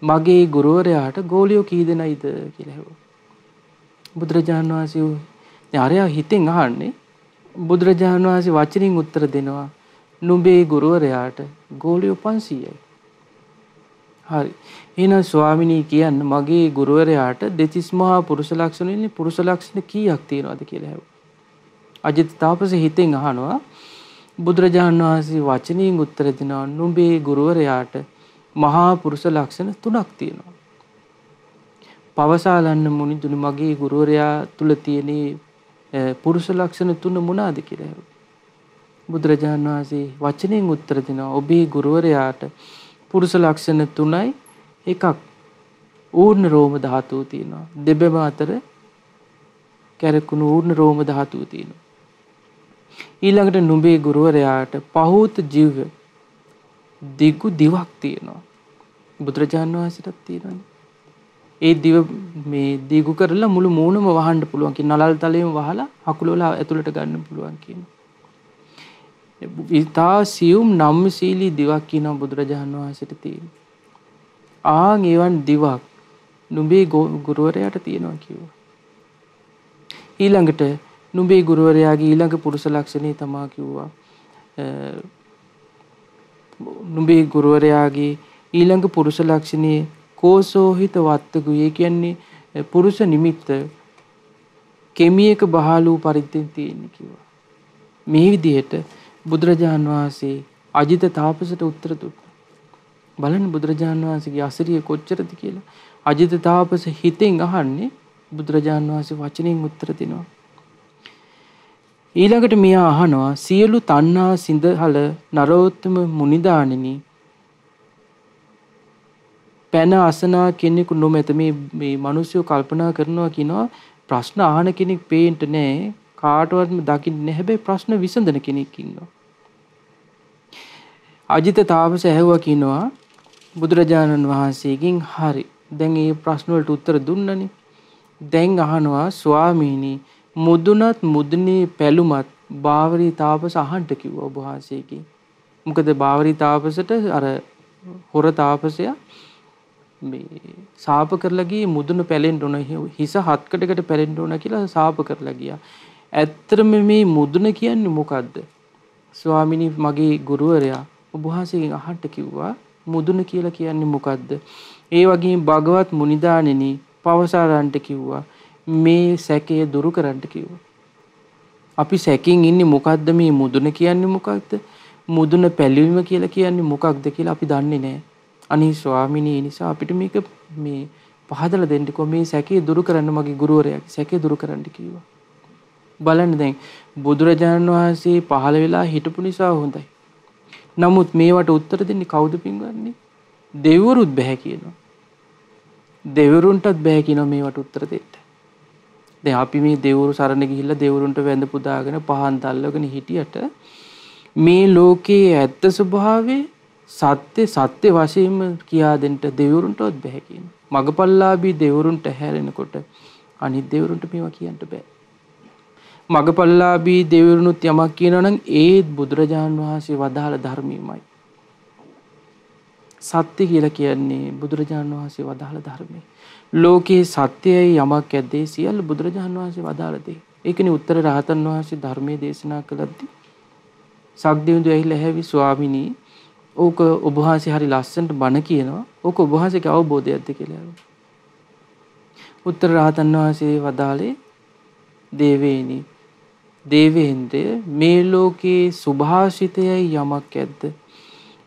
මගේ ගුරුවරයාට ගෝලියෝ කී දෙනයිද කියලා ඇහුවා. බුදුරජාණන් වහන්සේ දැන් අරයා හිතෙන් අහන්නේ බුදුරජාණන් වහන්සේ වචනින් උත්තර දෙනවා නුඹේ ගුරුවරයාට ගෝලියෝ 500යි. හරි. එහෙනම් ස්වාමිනී කියන්න මගේ ගුරුවරයාට දෙතිස් මහා පුරුෂ ලක්ෂණ ඉන්නේ පුරුෂ ලක්ෂණ කීයක් තියෙනවද කියලා ඇහුවා. අජිත තාපසේ හිතෙන් අහනවා බුදුරජාණන් වහන්සේ වචනින් උත්තර දෙනවා නුඹේ ගුරුවරයාට මහා පුරුෂ ලක්ෂණ 3ක් තියෙනවා. පවසාලන්න මුනිදුනි මගේ ගුරුවරයා තුල තියෙන පුරුෂ ලක්ෂණ 3 මොනවාද කියලා ඇහුවා. බුදුරජාණන් වහන්සේ වචනෙන් උත්තර දෙනවා ඔබේ ගුරුවරයාට පුරුෂ ලක්ෂණ 3යි එකක් ඌර්ණ රෝම ධාතුව තියෙනවා. දෙබැම අතර කැරකුණු ඌර්ණ රෝම ධාතුව තියෙනවා. ඊළඟට නුඹේ ගුරුවරයාට පහූත ජීව දිගු දිවක් තියෙනවා. බුදුරජාණන් වහන්සේටත් තියෙනවානේ. ඒ දිව මේ දිගු කරලා මුළු මූණම වහන්න පුළුවන් කියන නලල් තලයේම වහලා හකුල වල ඇතුළට ගන්න පුළුවන් කියන. ඉතා සියුම් නම්මශීලී දිවක් කියනවා බුදුරජාණන් වහන්සේට තියෙනවා. ආන් එවන් දිවක් නුඹේ ගුරුවරයාට තියෙනවා කිව්වා. ඊළඟට නුඹේ ගුරුවරයාගේ ඊළඟ පුරුෂ ලක්ෂණේ තමයි කිව්වා. නුඹේ ගුරුවරයාගේ ඊළඟ පුරුෂ ලක්ෂණේ කෝසෝහිත වත්තගුයේ කියන්නේ පුරුෂ නිමිත්ත කෙමියක බහලූ පරිද්දෙන් තියෙන්නේ කිව්වා. මේ විදිහට බුදුරජාණන් වහන්සේ අජිත තාපසට උත්තර දුන්නා. බලන්න බුදුරජාණන් වහන්සේගේ අසිරිය කොච්චරද කියලා. අජිත තාපස හිතෙන් අහන්නේ බුදුරජාණන් වහන්සේ වචනෙන් උත්තර දෙනවා. ඊළඟට මෙයා අහනවා සියලු තණ්හා සිඳහල නරෝත්තම මුනිදාණෙනි පැන අසනා කෙනෙකු නොමැත. මේ මිනිස්සු කල්පනා කරනවා කියනවා ප්‍රශ්න අහන කෙනෙක් පේන්න නැහැ කාටවත්ම දකින්නේ නැහැ. හැබැයි ප්‍රශ්න විසඳන කෙනෙක් ඉන්නවා. අජිත තාපස ඇහුවා කියනවා බුදුරජාණන් වහන්සේගෙන් හරි දැන් මේ ප්‍රශ්න වලට උත්තර දුන්නනේ. දැන් අහනවා ස්වාමීනි මුදුනත් මුදුනේ පැලුමත් බාවරී තාපස අහන්න කිව්වා ඔබ වහන්සේගෙන්. මොකද බාවරී තාපසට අර හොර තාපසයා මේ සාප කරලා ගියේ මුදුන පැලෙන්න ඕන හිස හත්කඩකට පැලෙන්න ඕන කියලා සාප කරලා ගියා. ඇත්තටම මේ මුදුන කියන්නේ මොකද්ද? ස්වාමිනී මගේ ගුරුවරයා ඔබ වහන්සේගෙන් අහන්න කිව්වා මුදුන කියලා කියන්නේ මොකද්ද? ඒ වගේම භගවත් මුනිදාණෙනි පවසාරන්ට කිව්වා මේ සැකය දුරු කරන්න කිව්වා. අපි සැකෙන් ඉන්නේ මොකද්ද මේ මුදුන කියන්නේ මොකක්ද? මුදුන පැලීම කියලා කියන්නේ මොකක්ද කියලා අපි දන්නේ නැහැ. අනේ ස්වාමිනී නිසා අපිට මේක මේ පහදලා දෙන්නකෝ මේ සැකය දුරු කරන්න මගේ ගුරුවරයාගේ සැකය දුරු කරන්න කිව්වා. බලන්න දැන් බුදුරජාණන් වහන්සේ පහළ වෙලා හිටපු නිසා හොඳයි. නමුත් මේවට උත්තර දෙන්නේ කවුද පින්වත්නි? දෙවිවරුත් බෑ කියනවා. දෙවිවරුන්ටත් බෑ කියනවා මේවට උත්තර දෙන්න. දැන් අපි මේ දෙවිවරු සරණ ගිහිල්ලා දෙවිවරුන්ට වැඳ පුදාගෙන පහන් දැල්වගෙන හිටියට මේ ලෝකයේ ඇත්ත ස්වභාවය සත්‍ය වශයෙන්ම කියා දෙන්න දෙවිවරුන්ටවත් බෑ කියනවා. මගපල්ලාභී දෙවිවරුන්ට හැරෙනකොට අනිත් දෙවිවරුන්ට මේවා කියන්න බෑ. මගපල්ලාභී දෙවිවරුනුත් යමක් කියනවා නම් ඒත් බුදුරජාණන් වහන්සේ වදාළ ධර්මයමයි. සත්‍ය කියලා කියන්නේ බුදුරජාණන් වහන්සේ වදාළ ධර්මය. ලෝකේ සත්‍යයි යමක් ඇද්දේ සියල්ල බුදුරජාණන් වහන්සේ වදාළ දේ. ඒකනේ උත්තර රහතන් වහන්සේ ධර්මයේ දේශනා කළද්දී සක්දෙවිඳු ඇහිලා හැවි ස්වාමිනී ඕක ඔබ වහන්සේ හරි ලස්සනට බණ කියනවා. ඕක ඔබ වහන්සේගේ අවබෝධයක්ද කියලා ඇහුවා. උත්තර රහතන් වහන්සේ වදාළේ දේවේනි දේවේන්ද්‍රය මේ ලෝකේ සුභාෂිතයයි යමක් ඇද්ද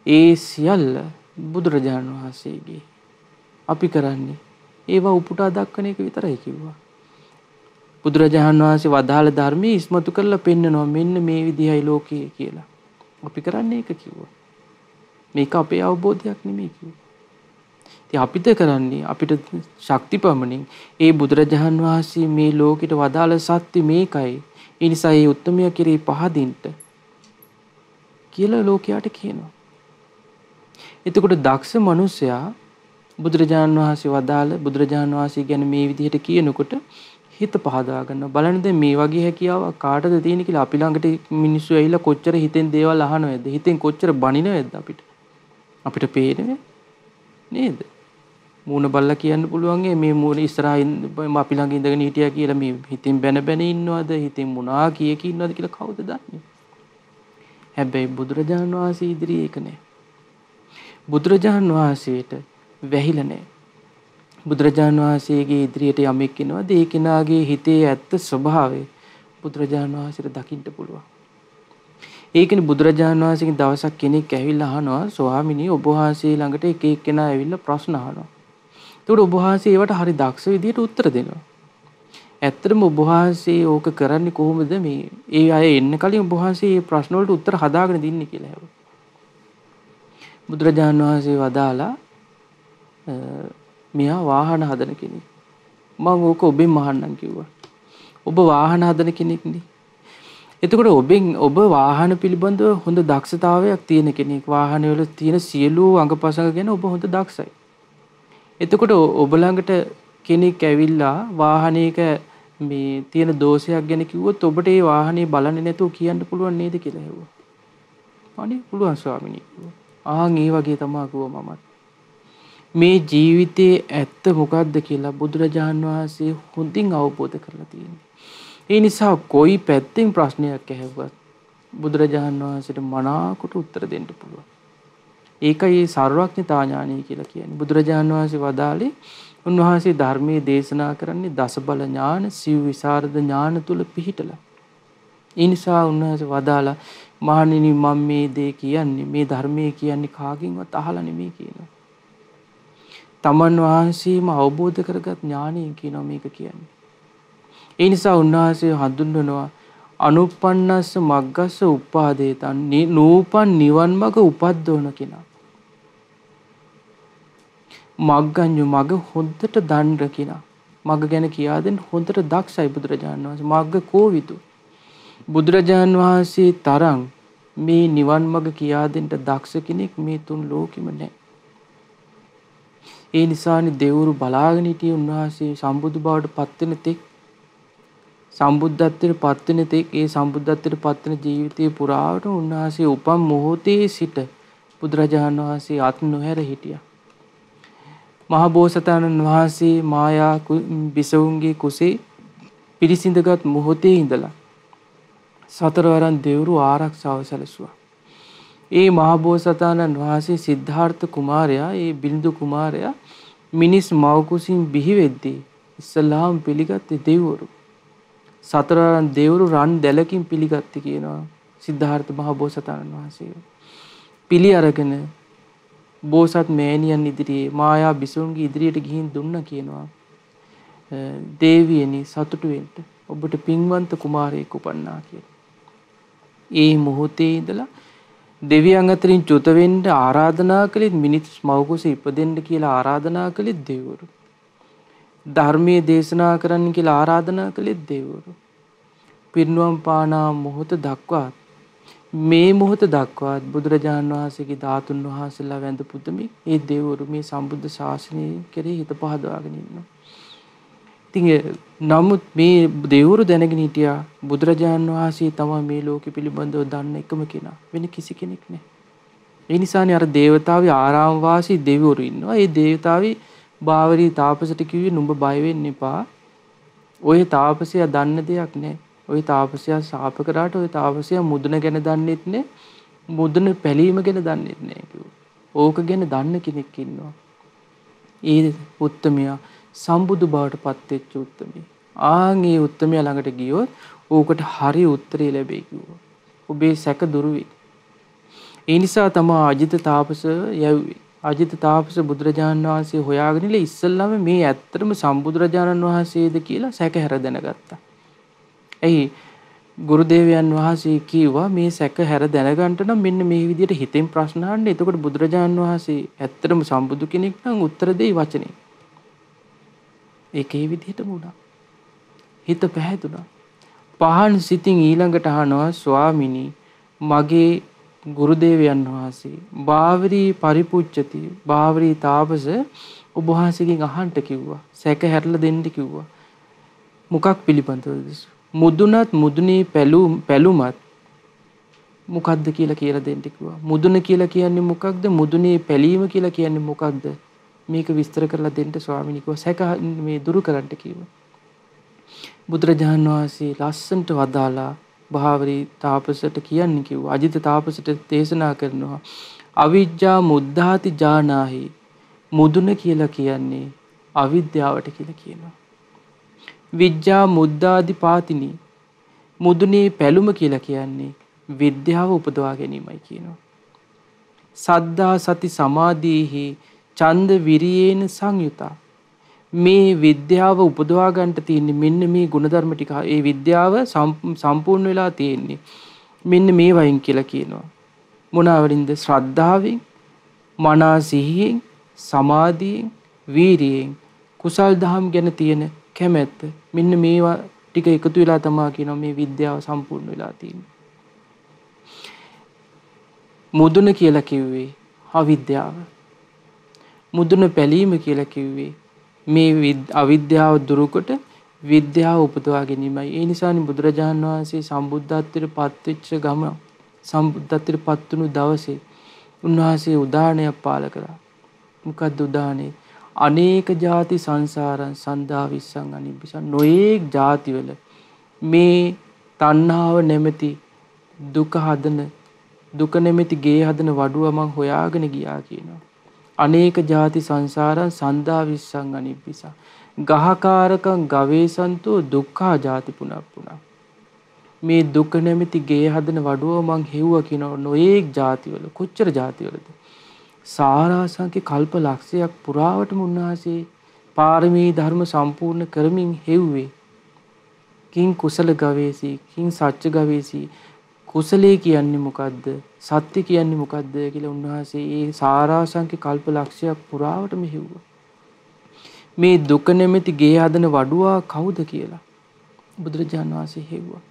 ඒ සියල්ල බුදුරජාණන් වහන්සේගේ. අපි කරන්නේ ඒවා උපුටා දක්වන එක විතරයි කිව්වා. බුදුරජාණන් වහන්සේ වදාළ ධර්මයේ ඉස්මතු කරලා පෙන්නනවා මෙන්න මේ විදිහයි ලෝකයේ කියලා. අපි කරන්නේ ඒක කිව්වා. මේක අපේ අවබෝධයක් නෙමෙයි කිව්වා. ඉතින් අපිට කරන්නේ අපිට ශක්ති පමණින් ඒ බුදුරජාණන් වහන්සේ මේ ලෝකෙට වදාළ සත්‍ය මේකයි. ඒ නිසා මේ උත්තරමය කෙරේ පහදින්න කියලා ලෝකයට කියනවා. එතකොට දක්ෂ මිනිසයා බුදුරජාණන් වහන්සේ වදාළ බුදුරජාණන් වහන්සේ ගැන මේ විදිහට කියනකොට හිත පහදා ගන්න බලන්න දැන් මේ වගේ හැකියාවක් කාටද තියෙන කියලා අපි ළඟට මිනිස්සු ඇවිල්ලා කොච්චර හිතෙන් දේවල් අහනවද හිතෙන් කොච්චර බනිනවද අපිට පේන්නේ නේද මූණ බල්ලා කියන්න පුළුවන් මේ මූණ ඉස්සරහින් අපි ළඟ ඉඳගෙන හිටියා කියලා මේ හිතෙන් බැන බැන ඉන්නවද හිතෙන් මොනවා කිය කී ඉන්නවද කියලා කවුද දන්නේ හැබැයි බුදුරජාණන් වහන්සේ ඉදිරියේ ඒක නෑ බුදුරජාණන් වහන්සේට වැහිලා නෑ බුදුරජාණන් වහන්සේගේ ඉදිරියට යමෙක් එනවාද ඒ කෙනාගේ හිතේ ඇත්ත ස්වභාවය බුදුරජාණන් වහන්සේට දකින්න පුළුවන්. ඒකනේ බුදුරජාණන් වහන්සේගෙන් දවසක් කෙනෙක් ඇවිල්ලා අහනවා ස්වාමිනී ඔබ වහන්සේ ළඟට එක එක්කෙනා ඇවිල්ලා ප්‍රශ්න අහනවා. ඒකට ඔබ වහන්සේ ඒවට හරි දක්ෂ විදියට උත්තර දෙනවා. ඇත්තටම ඔබ වහන්සේ ඕක කරන්නේ කොහොමද මේ ඒ අය එන්න කලින් ඔබ වහන්සේ මේ ප්‍රශ්න වලට උත්තර හදාගෙන දින්නේ කියලා හැව. බුදුරජාණන් වහන්සේ වදාලා මෙයා වාහන හදන කෙනෙක්. මම ඕක ඔබෙන් මහන්නම් කිව්වා. ඔබ වාහන හදන කෙනෙක්නේ. එතකොට ඔබ වාහන පිළිබඳව හොඳ දක්ෂතාවයක් තියෙන කෙනෙක්. වාහන වල තියෙන සියලු අංගපසංග ගැන ඔබ හොඳ දක්ෂයි. එතකොට ඔබ ළඟට කෙනෙක් ඇවිල්ලා වාහනයක මේ තියෙන දෝෂයක් ගැන කිව්වොත් ඔබට ඒ වාහනේ බලන්නේ නැතුව කියන්න පුළුවන් නේද කියලා ඇහුවා. අනේ පුළුවන් ස්වාමිනී. ආන් ඒ වගේ තමයි කිව්වා මමත්. මේ ජීවිතයේ ඇත්ත මොකක්ද කියලා බුදුරජාණන් වහන්සේ හොඳින් අවබෝධ කරලා තියෙනවා. ඒ නිසා કોઈ පැත්තෙන් ප්‍රශ්නයක් ඇහුවත් බුදුරජාණන් වහන්සේට මනාකොට උත්තර දෙන්න පුළුවන්. ඒකයි ඒ සර්වඥතා ඥානය කියලා කියන්නේ. බුදුරජාණන් වහන්සේ වදාළේ උන්වහන්සේ ධර්මයේ දේශනා කරන්නේ දසබල ඥාන, සිව් විසරද ඥාන තුල පිහිටලා. ඒ නිසා උන්වහන්සේ වදාලා මහණෙනි මම මේ දේ කියන්නේ මේ ධර්මයේ කියන්නේ කාගෙන්වත් අහලා නෙමෙයි කියනවා. තමන් වහන්සේම අවබෝධ කරගත් ඥානයෙන් කියනවා මේක කියන්නේ. ඒ නිසා උන්වහන්සේ හඳුන්වනවා අනුප්පන්නස්ස මග්ගස්ස උපාදේතං නූපන් නිවන් මඟ උපද්දවන කෙනා. මග්ගඤ්ඤු මඟ හොඳට දන් රකිනා. මඟ ගැන කියා දෙන්න හොඳට දක්ෂයි බුදුරජාණන් වහන්සේ. මග්ග කෝවිදු. බුදුරජාණන් වහන්සේ තරම් මේ නිවන් මඟ කියා දෙන්න දක්ෂ කෙනෙක් මේ තුන් ලෝකෙම නැහැ. ඒ නිසානේ දෙවරු බලාගෙන හිටියේ උන්වහන්සේ සම්බුදු බවට පත් වෙන තෙක් සම්බුද්ධත්වයට පත් වෙන තෙක් ඒ සම්බුද්ධත්වයට පත් වෙන ජීවිතයේ පුරාවට උන්වහන්සේ උපන් මොහොතේ සිට බුදුරජාණන් වහන්සේ අත් නොහැර හිටියා. මහා බෝසතාණන් වහන්සේ මායා බිසවුන්ගේ කුසේ පිළිසිඳගත් මොහොතේ ඉඳලා සතරවරන් දෙවරු ආරක්ෂාව සැලසුවා. ඒ මහා බෝසතාණන් වහන්සේ සිද්ධාර්ථ කුමාරයා ඒ බිලිඳු කුමාරයා මිනිස් මව කුසින් බිහි වෙද්දී ඉස්ලාම් පිළිගත්තේ දෙවිවරු. සතරවරන් දෙවරු රන් දැලකින් පිළිගත්තේ කියනවා සිද්ධාර්ථ මහා බෝසතාණන් වහන්සේ. පිළි අරගෙන බෝසත් මෑණියන් ඉදිරියේ මායා බිසවුන්ගේ ඉදිරියට ගිහින් දුන්නා කියනවා. දේවියනි සතුටු වෙන්න. ඔබට පින්වන්ත කුමාරයෙක් උපන්නා කියලා. ඒ මොහොතේ ඉඳලා දෙවියන් අතරින් චුත වෙන්න ආරාධනා කළේ මිනිස් මව්කුසේ ඉපදෙන්න කියලා ආරාධනා කළේ දෙවිවරු. ධර්මයේ දේශනා කරන්න කියලා ආරාධනා කළේ දෙවිවරු. පිරිනුවම් පානා මොහොත දක්වා මේ මොහොත දක්වා බුදුරජාණන් වහන්සේගේ ධාතුන් වහන්සේලා වැඳ පුදමි ඒ දෙවිවරු මේ සම්බුද්ධ ශාසනය කෙරෙහි හිත පහදවාගෙන ඉන්නවා. ඉතින් නමුත් මේ දෙවිවරු දැනගෙන හිටියා බුදුරජාණන් වහන්සේ තමයි මේ ලෝකෙ පිළිබඳව දන්න එකම කෙනා. වෙන කිසි කෙනෙක් නැහැ. ඒ නිසානේ අර දේවතාවේ ආරාම වාසී දෙවිවරු ඉන්නවා. ඒ දේවතාවේ බාවරි තාපසට කිව්වේ නුඹ බය වෙන්න එපා. ඔය තාපසයා දන්න දෙයක් නැහැ. ඔය තාපසයා ශාප කරාට ඔය තාපසයා මුදුන ගැන දන්නෙත් නැහැ. මුදුන පැලීම ගැන දන්නේ නැහැ කිව්වා. ඕක ගැන දන්න කෙනෙක් ඉන්නවා. ඒ උත්තමයා සම්බුදු බවට පත් වෙච්ච උත්තමයා. ඒ උත්තමයා ළඟට ගියොත් ඕකට හරි උත්තරේ ලැබෙයි කිව්වා. ඔබේ සැක දුරු වෙයි. ඒ නිසා තමයි අජිත තාපස යව්වේ. අජිත තාපස බුදුරජාණන් වහන්සේ හොයාගෙන ඉස්සල්ලාම මේ ඇත්තටම සම්බුදුරජාණන් වහන්සේද කියලා සැක හැර දැනගත්තා. එයි ගුරුදේවයන් වහන්සේ කිව්වා මේ සැක හැර දැනගන්න නම් මෙන්න මේ විදිහට හිතෙන් ප්‍රශ්න අහන්න. එතකොට බුදුරජාණන් වහන්සේ ඇත්තටම සම්බුදු කෙනෙක් නම් උත්තර දෙයි වචනේ. ඒකේ විදිහටම වුණා. හිත පැහැදුනා. පහන් සිතින් ඊළඟට අහනවා ස්වාමිනී මගේ ගුරුදේවයන් වහන්සේ බාවරී පරිපුච්ඡති බාවරී තාපස ඔබ වහන්සේගෙන් අහන්න කිව්වා. සැක හැරලා දෙන්න කිව්වා. මොකක් පිළිබඳවද? මුදුනත් මුදුනේ පැලුමත් මොකක්ද කියලා දෙන්න කිව්වා. මුදුන කියලා කියන්නේ මොකක්ද? මුදුනේ පැලීම කියලා කියන්නේ මොකක්ද? මේක විස්තර කරලා දෙන්න ස්වාමීනි කිව්වා. සැක මේ දුරු කරන්න කිව්වා. බුදුරජාණන් වහන්සේ ලස්සන්ට වදාලා භාවරී තාපසට කියන්නේ කිව්වා. අජිත තාපසට දේශනා කරනවා. අවිජ්ජා මුද්ධාති ජානාහි. මුදුන කියලා කියන්නේ අවිද්‍යාවට කියලා කියනවා. විජ්ජා මුද්දාදි පාතිනි. මුදුනේ පැලුම කියලා කියන්නේ විද්‍යාව උපදවා ගැනීමයි කියනවා. සද්දා සති සමාධීහි ඡන්ද විරියේන සංයුතා. මේ විද්‍යාව උපදවා ගන්නට තියෙන්නේ මෙන්න මේ ගුණධර්ම ටික. ඒ විද්‍යාව සම්පූර්ණ වෙලා තියෙන්නේ මෙන්න මේ වයින් කියලා කියනවා. මොනවලින්ද? ශ්‍රද්ධාවෙන්, මනා සිහියෙන්, සමාධියෙන්, වීරියෙන්, කුසල් දහම් ගැන තියෙන කැමැත්ත. මෙන්න මේවා ටික එකතු වෙලා තමයි කියනවා මේ විද්‍යාව සම්පූර්ණ වෙලා තියෙන්නේ. මුදුන කියලා කිව්වේ අවිද්‍යාව. මුදුන පැලීම කියලා කිව්වේ මේ අවිද්‍යාව දුරුකොට විද්‍යාව උපදවා ගැනීමයි. ඒ නිසානේ බුදුරජාණන් වහන්සේ සම්බුද්ධත්වයට පත් වෙච්ච ගම සම්බුද්ධත්වයට පත් වුණු දවසේ උන්වහන්සේ උදාහරණයක් පාල කරා. මොකද්ද උදාහරණේ? අනේක ಜಾති සංසාරං සන්දා විස්සං අනිබ්බිසං. නොඑක් ಜಾතිවල මේ තණ්හාව නැමැති දුක නැමැති ගේ හදන වඩුව මං හොයාගෙන ගියා කියනවා. අනේක ಜಾති සංසාරං සන්දා විස්සං අනිබ්බිසං. ගහකාරකං ගවේසන්තෝ දුක්ඛා ಜಾති පුනප්පුනා. මේ දුක නැමැති ගේ හදන වඩුව මං හෙව්වා කියනවා. නොඑක් ಜಾතිවල. කොච්චර ಜಾතිවලද? සාරාංශක කල්ප ලක්ෂයක් පුරාවටම උන්වහන්සේ පාරමී ධර්ම සම්පූර්ණ කරමින් හෙව්වේ. කිං කුසල ගවේසී කිං සච්ච ගවේසී. කුසලයේ කියන්නේ මොකද්ද? සත්‍ය කියන්නේ මොකද්ද කියලා උන්වහන්සේ ඒ සාරාංශක කල්ප ලක්ෂයක් පුරාවටම හෙව්වා. මේ දුක නැමැති ගේ හදන වඩුවා කවුද කියලා බුදුරජාණන් වහන්සේ හෙව්වා.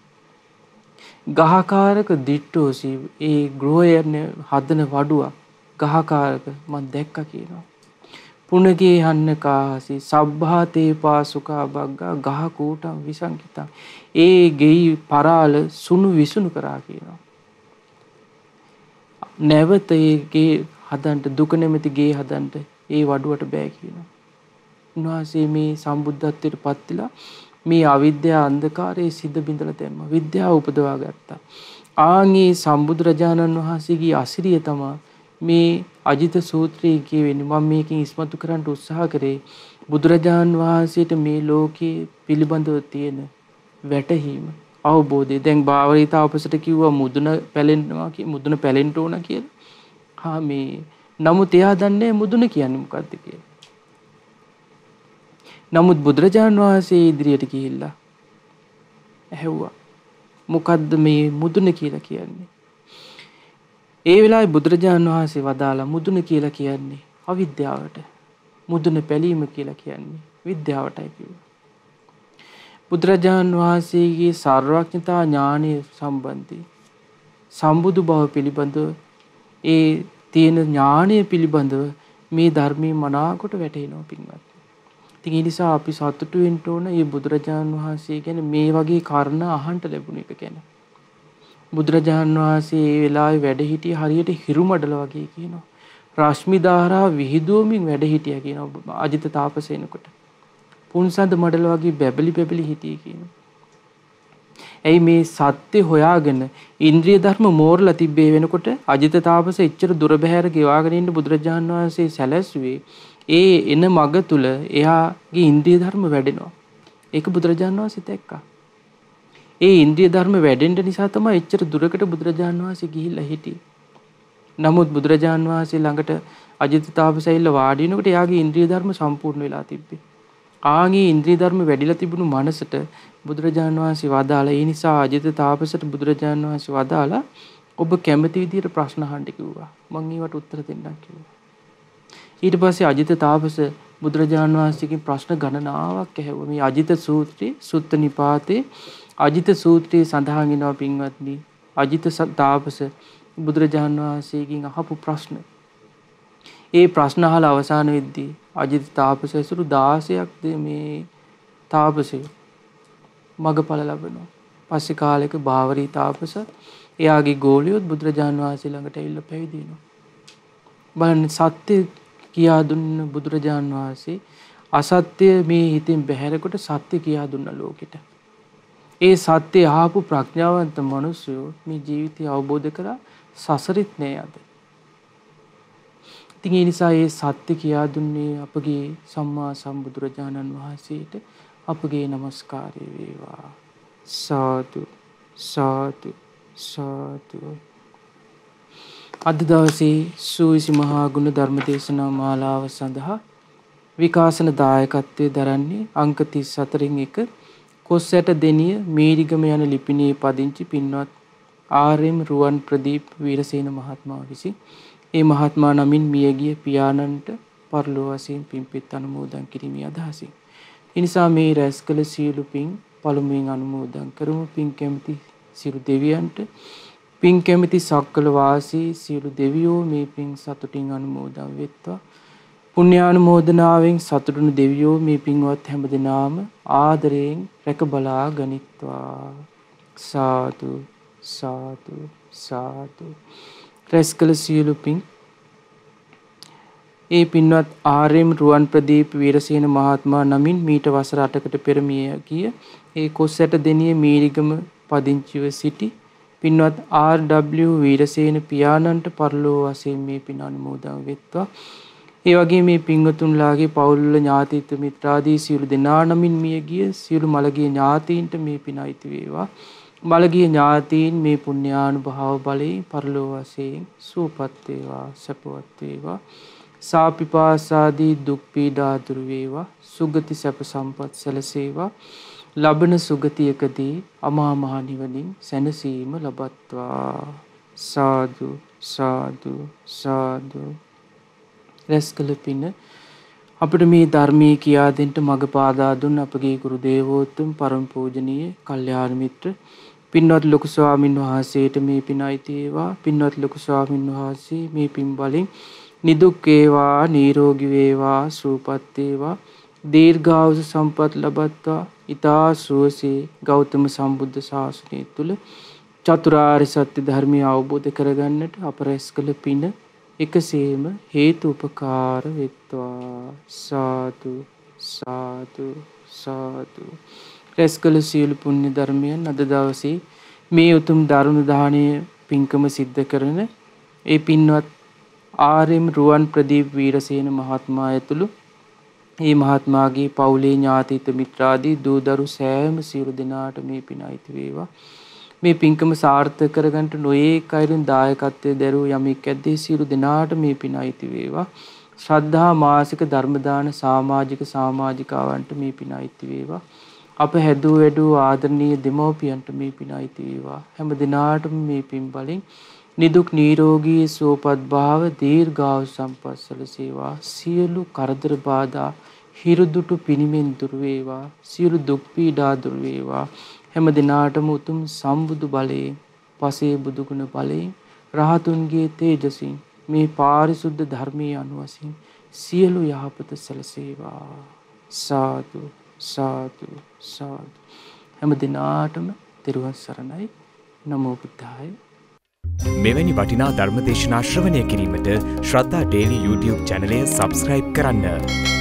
ගහකාරක දිට්ඨෝසි. ඒ ගෘහයන් හදන වඩුවා ගහකාරක මම දැක්කා කියනවා. පුණගේ හන්න කාහසි සබ්භාතේ පාසුකා බග්ගා ගහ කූටම් විසංකිතා. ඒ ගෙයි පරාල සුණු විසුණු කරා කියනවා. නැවත ඒ ගේ හදන්න දුක නැමැති ගේ හදන්න ඒ වඩුවට බෑ කියනවා. උන්වහන්සේ මේ සම්බුද්ධත්වයට පත් වෙලා මේ අවිද්‍යාව අන්ධකාරයේ සිඳ බිඳලා දැම්මා. විද්‍යාව උපදවා ගත්තා. ආන්ගේ සම්බුදුරජාණන් වහන්සේගේ අසිරිය තමයි මේ අජිත සූත්‍රයේ කියවෙන්නේ. මම මේකෙන් ඉස්මතු කරන්න උත්සාහ කරේ බුදුරජාන් වහන්සේට මේ ලෝකයේ පිළිබඳව තියෙන වැටහීම අවබෝධය. දැන් බාවරී තාපසට කිව්වා මුදුන පැලෙන්නවා මුදුන පැලෙන්න ඕන කියලා. මේ නමුත් එයා දන්නේ මුදුන කියන්නේ මොකද්ද කියලා. නමුත් බුදුරජාන් වහන්සේ ඉදිරියට ගිහිල්ලා ඇහුවා මොකද්ද මේ මුදුන කියලා කියන්නේ? ඒ වෙලාවේ බුදුරජාණන් වහන්සේ වදාලා මුදුන කියලා කියන්නේ අවිද්‍යාවට. මුදුන පැලීම කියලා කියන්නේ විද්‍යාවටයි කිව්වා. බුදුරජාණන් වහන්සේගේ සර්වඥතා ඥානය සම්බන්ධයි. සම්බුදු බව පිළිබඳව ඒ තියෙන ඥානය පිළිබඳව මේ ධර්මයේ මනාකොට වැටහෙනවා පින්වත්. ඉතින් ඒ නිසා අපි සතුටු වෙන්න ඕන මේ බුදුරජාණන් වහන්සේ ගැන මේ වගේ කාරණා අහන්න ලැබුණ එක ගැන. බුදුරජාණන් වහන්සේ ඒ වෙලාවේ වැඩ හිටියේ හරියට හිරුමඩල වගේ කියනවා. රශ්මි ධාරා විහිදුවමින් වැඩ හිටියා කියනවා අජිත තාපසේනකොට. පුන්සඳ මඩල වගේ බැබලි හිටියේ කියනවා. ඇයි මේ සත්‍ය හොයාගෙන ඉන්ද්‍රිය ධර්ම මෝරලා තිබ්බේ වෙනකොට අජිත තාපස එච්චර දුර බැහැර ගෙවාගෙන ඉන්න බුදුරජාණන් වහන්සේ සැලැස්සුවේ ඒ එන මග තුල එයාගේ ඉන්ද්‍රිය ධර්ම වැඩෙනවා. ඒක බුදුරජාණන් වහන්සේ දැක්කා. ඒ ඉන්ද්‍රිය ධර්ම වැඩෙන්න නිසා තමයි එච්චර දුරකට බුදුරජාණන් වහන්සේ ගිහිල්ලා හිටියේ. නමුත් බුදුරජාණන් වහන්සේ ළඟට අජිත තාපසයිල්ල වාඩි වෙනකොට එයාගේ ඉන්ද්‍රිය ධර්ම සම්පූර්ණ වෙලා තිබ්බේ. ආන්ගේ ඉන්ද්‍රිය ධර්ම වැඩිලා තිබුණු මනසට බුදුරජාණන් වහන්සේ වදාලා ඒ නිසා අජිත තාපසට බුදුරජාණන් වහන්සේ වදාලා ඔබ කැමති විදියට ප්‍රශ්න අහන්න කිව්වා. මම ඒවට උත්තර දෙන්නම් කිව්වා. ඊට පස්සේ අජිත තාපස බුදුරජාණන් වහන්සේගෙන් ප්‍රශ්න ගණනාවක් ඇහුවා. මේ අජිත සූත්‍රයේ සුත්ත නිපාතේ අජිත සූත්‍රයේ සඳහන් වෙනවා පින්වත්නි. අජිත තාපස බුදුරජාණන් වහන්සේගෙන් අහපු ප්‍රශ්න. ඒ ප්‍රශ්න අහලා අවසාන වෙද්දී අජිත තාපස ඇසුරු 16ක් මේ තාපසය මගඵල ලැබෙනවා. පස්සේ කාලෙක බාවරී තාපස එයාගේ ගෝලියොත් බුදුරජාණන් වහන්සේ ළඟට ඇවිල්ලා පැවිදි වෙනවා. බලන්න සත්‍ය කියා දුන්න බුදුරජාණන් වහන්සේ අසත්‍ය මේ හිතෙන් බැහැරකොට සත්‍ය කියා දුන්න ලෝකෙට. ඒ සත්‍ය ආපු ප්‍රඥාවන්ත මිනිස්සු මේ ජීවිතය අවබෝධ කරා සසරිත් නෑ අද. ඉතින් ඒ නිසා ඒ සත්‍ය කියා දුන්නේ අපගේ සම්මා සම්බුදුරජාණන් වහන්සේට අපගේ নমස්කාරය වේවා. සාදු සාදු සාදු. අද දවසේ සූවිසි මහා ගුණ ධර්ම දේශනා මාලාව සඳහා විකාශන දායකත්වයේ දරන්නේ අංක 34න් 1 කොස්සැට දෙනිය මීරිගම යන ලිපිණේ පදිංචි පින්වත් ආර්.එම්. රුවන් ප්‍රදීප් වීරසේන මහත්මයා විසින් ඒ මහත්මයා නමින් මියගිය පියාණන්ට පරලෝ වශයෙන් පින්පෙත් අනුමෝදන් කිරීමේ අදහසින්. ඒ නිසා මේ රැස් කළ සියලු පින් පළමුවෙන් අනුමෝදන් කරමු. පින් කැමති සියලු දෙවියන්ට පින් කැමති සක්කල වාසී සියලු දෙවියෝ මේ පින් සතුටින් අනුමෝදන් වෙත්වා. පුණ්‍යානුමෝදනාවෙන් සතුටුණු දෙවියෝ මේ පින්වත් හැමදෙනාම ආදරයෙන් රැක බලා ගනිත්වා. සාදු සාදු සාදු. රැස් කළ සියලු පින් ඒ පින්වත් ආර්.එම්. රුවන් ප්‍රදීප් වීරසේන මහත්මයා නමින් මීට වසර 8කට පෙර මිය ගිය ඒ කොස්සැට දෙනිය මීරිගම පදිංචිව සිටි පින්වත් ආර්.ඩබ්ලිව් වීරසේන පියාණන්ට පරලෝ වශයෙන් මේ පින් අනුමෝදන් වෙත්වා. ඒ වගේ මේ පින්වතුන්ලාගේ පවුල් ඥාතිත්ව මිත්‍රාදී සියලු දෙනා නමින් මිය ගිය සියලු මළගිය ඥාතීන්ට මේ පින අයිති වේවා. මළගිය ඥාතීන් මේ පුණ්‍යානුභාව බලයෙන් පරලෝ වශයෙන් සුවපත් වේවා සැපවත් වේවා. සාපිපාසාදී දුක් පීඩා දුරු වේවා. සුගති සැප සම්පත් සැලසේවා. ලබන සුගතියකදී අමා මහ නිවනින් සැනසීම ලබත්වා. සාදු සාදු සාදු. රැස් කළ පින අපිට මේ ධර්මයේ කියා දෙන්න මඟ පාදා දුන් අපගේ ගුරු දේවෝත්තම පරම පූජනීය කල්යාණ මිත්‍ර පින්වත් ලොකු ස්වාමින් වහන්සේට මේ පින අයිති වේවා. පින්වත් ලොකු ස්වාමින් වහන්සේ මේ පින් බලෙන් නිදුක් වේවා නිරෝගී වේවා සුවපත් වේවා දීර්ඝායුෂ සම්පත් ලබත්වා. ඊතා සුවසේ ගෞතම සම්බුද්ධ ශාසනය තුල චතුරාර්ය සත්‍ය ධර්මය අවබෝධ කරගන්නට අප රැස් කළ පින එකසේම හේතු උපකාර වෙත්වා. සාදු සාදු සාදු. රැස් කළ සියලු පුණ්‍ය ධර්මයන් අද දවසේ මේ උතුම් දරුණු දාණය පින්කම සිද්ධ කරන ඒ පින්වත් ආර්.එම්. රුවන් ප්‍රදීප් වීරසේන මහත්මයා ඇතුළු ඒ මහත්මයාගේ පවුලේ ඥාතිත මිත්‍රාදී දූ දරු සෑම සියලු දෙනාට මේ පින අයිති වේවා. මේ පින්කම සාර්ථක කරගන්නට නොයේක අයුරින් දායකත්වයේ දරූ යමෙක් ඇද්දී සියලු දෙනාට මේ පින අයිති වේවා. ශ්‍රද්ධා මාසික ධර්ම දාන සමාජිකාවන්ට මේ පින අයිති වේවා. අප හැදූ වැඩූ ආදරණීය දෙමව්පියන්ට මේ පින අයිති වේවා. හැම දිනාටම මේ පින් බලෙන් නිදුක් නිරෝගී සුවපත් භාව දීර්ඝායු සම්පත් සැලසේවා. සියලු කරදර බාධා හිරුදුටු පිනිමෙන් දුර වේවා. සියලු දුක් පීඩා දුර වේවා. හැම දිනාටම උතුම් සම්බුදු බලයෙන් පසේ බුදු ගුණ බලයෙන් රහතුන්ගේ තේජසින් මේ පාරිශුද්ධ ධර්මයේ අනුවසින් සියලු යහපත සැලසේවා. සාදු සාදු සාදු. හැම දිනාටම තෙරුවන් සරණයි. නමෝ බුද්ධාය. මෙවැනි වටිනා ධර්ම දේශනා ශ්‍රවණය කිරීමට ශ්‍රද්ධා ඩේලි YouTube චැනලය සබ්ස්ක්‍රයිබ් කරන්න.